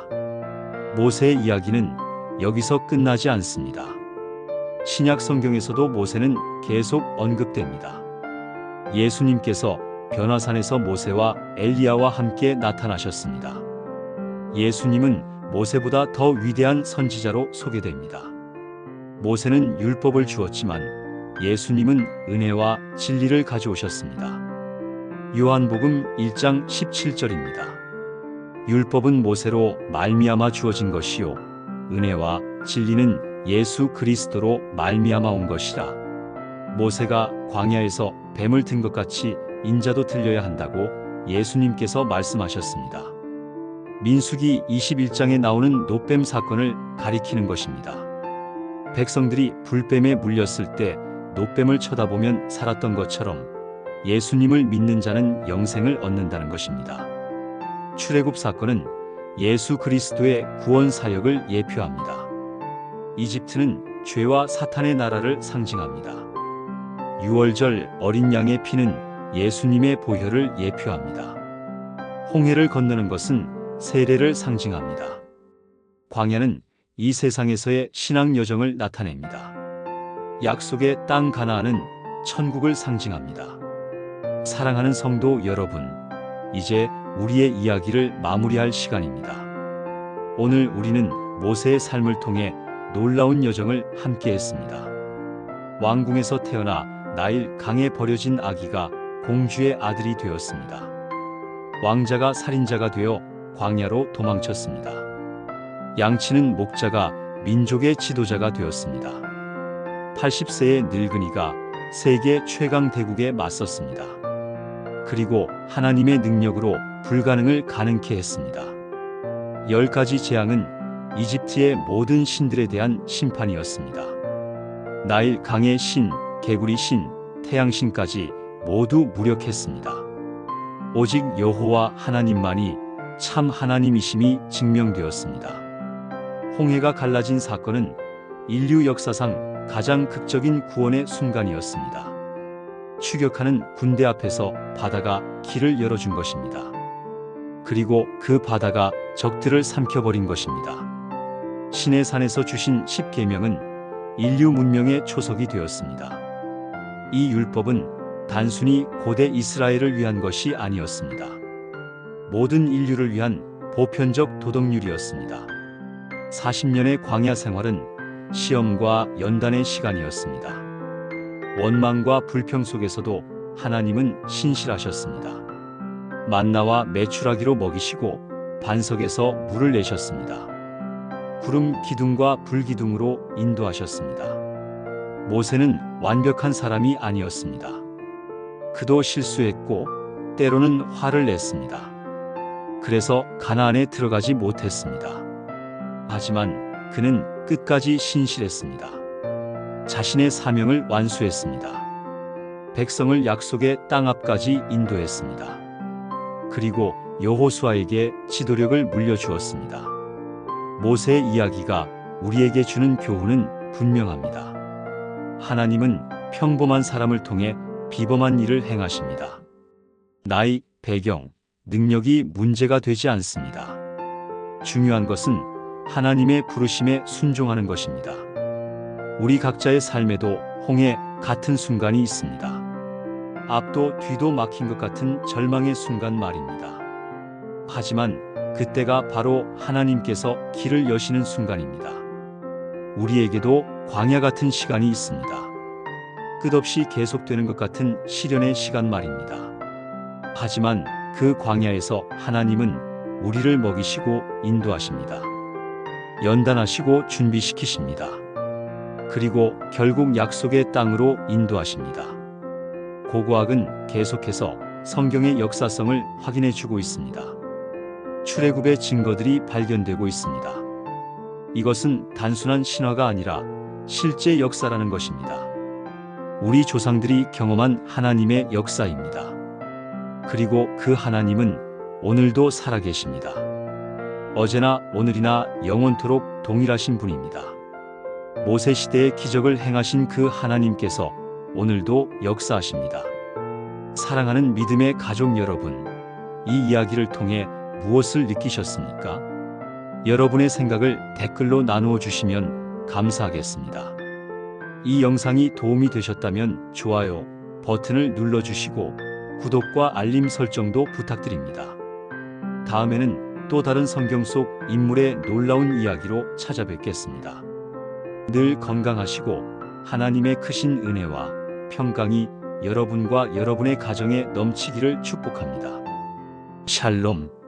모세의 이야기는 여기서 끝나지 않습니다. 신약 성경에서도 모세는 계속 언급됩니다. 예수님께서 변화산에서 모세와 엘리야와 함께 나타나셨습니다. 예수님은 모세보다 더 위대한 선지자로 소개됩니다. 모세는 율법을 주었지만 예수님은 은혜와 진리를 가져오셨습니다. 요한복음 1장 17절입니다. 율법은 모세로 말미암아 주어진 것이요 은혜와 진리는 예수 그리스도로 말미암아 온 것이라. 모세가 광야에서 뱀을 든 것 같이 인자도 들려야 한다고 예수님께서 말씀하셨습니다. 민수기 21장에 나오는 놋뱀 사건을 가리키는 것입니다. 백성들이 불뱀에 물렸을 때 놋뱀을 쳐다보면 살았던 것처럼 예수님을 믿는 자는 영생을 얻는다는 것입니다. 출애굽 사건은 예수 그리스도의 구원 사역을 예표합니다. 이집트는 죄와 사탄의 나라를 상징합니다. 유월절 어린 양의 피는 예수님의 보혈을 예표합니다. 홍해를 건너는 것은 세례를 상징합니다. 광야는 이 세상에서의 신앙 여정을 나타냅니다. 약속의 땅 가나안은 천국을 상징합니다. 사랑하는 성도 여러분, 이제 우리의 이야기를 마무리할 시간입니다. 오늘 우리는 모세의 삶을 통해 놀라운 여정을 함께 했습니다. 왕궁에서 태어나 나일 강에 버려진 아기가 공주의 아들이 되었습니다. 왕자가 살인자가 되어 광야로 도망쳤습니다. 양치는 목자가 민족의 지도자가 되었습니다. 80세의 늙은이가 세계 최강 대국에 맞섰습니다. 그리고 하나님의 능력으로 불가능을 가능케 했습니다. 10가지 재앙은 이집트의 모든 신들에 대한 심판이었습니다. 나일 강의 신, 개구리 신, 태양신까지 모두 무력했습니다. 오직 여호와 하나님만이 참 하나님이심이 증명되었습니다. 홍해가 갈라진 사건은 인류 역사상 가장 극적인 구원의 순간이었습니다. 추격하는 군대 앞에서 바다가 길을 열어준 것입니다. 그리고 그 바다가 적들을 삼켜버린 것입니다. 신의 산에서 주신 10계명은 인류 문명의 초석이 되었습니다. 이 율법은 단순히 고대 이스라엘을 위한 것이 아니었습니다. 모든 인류를 위한 보편적 도덕률이었습니다. 40년의 광야 생활은 시험과 연단의 시간이었습니다. 원망과 불평 속에서도 하나님은 신실하셨습니다. 만나와 메추라기로 먹이시고 반석에서 물을 내셨습니다. 구름 기둥과 불기둥으로 인도하셨습니다. 모세는 완벽한 사람이 아니었습니다. 그도 실수했고 때로는 화를 냈습니다. 그래서 가나안에 들어가지 못했습니다. 하지만 그는 끝까지 신실했습니다. 자신의 사명을 완수했습니다. 백성을 약속의 땅 앞까지 인도했습니다. 그리고 여호수아에게 지도력을 물려주었습니다. 모세의 이야기가 우리에게 주는 교훈은 분명합니다. 하나님은 평범한 사람을 통해 비범한 일을 행하십니다. 나이, 배경, 능력이 문제가 되지 않습니다. 중요한 것은 하나님의 부르심에 순종하는 것입니다. 우리 각자의 삶에도 홍해 같은 순간이 있습니다. 앞도 뒤도 막힌 것 같은 절망의 순간 말입니다. 하지만 그때가 바로 하나님께서 길을 여시는 순간입니다. 우리에게도 광야 같은 시간이 있습니다. 끝없이 계속되는 것 같은 시련의 시간 말입니다. 하지만 그 광야에서 하나님은 우리를 먹이시고 인도하십니다. 연단하시고 준비시키십니다. 그리고 결국 약속의 땅으로 인도하십니다. 고고학은 계속해서 성경의 역사성을 확인해 주고 있습니다. 출애굽의 증거들이 발견되고 있습니다. 이것은 단순한 신화가 아니라 실제 역사라는 것입니다. 우리 조상들이 경험한 하나님의 역사입니다. 그리고 그 하나님은 오늘도 살아계십니다. 어제나 오늘이나 영원토록 동일하신 분입니다. 모세 시대의 기적을 행하신 그 하나님께서 오늘도 역사하십니다. 사랑하는 믿음의 가족 여러분, 이 이야기를 통해 무엇을 느끼셨습니까? 여러분의 생각을 댓글로 나누어 주시면 감사하겠습니다. 이 영상이 도움이 되셨다면 좋아요 버튼을 눌러주시고 구독과 알림 설정도 부탁드립니다. 다음에는 또 다른 성경 속 인물의 놀라운 이야기로 찾아뵙겠습니다. 늘 건강하시고 하나님의 크신 은혜와 평강이 여러분과 여러분의 가정에 넘치기를 축복합니다. 샬롬.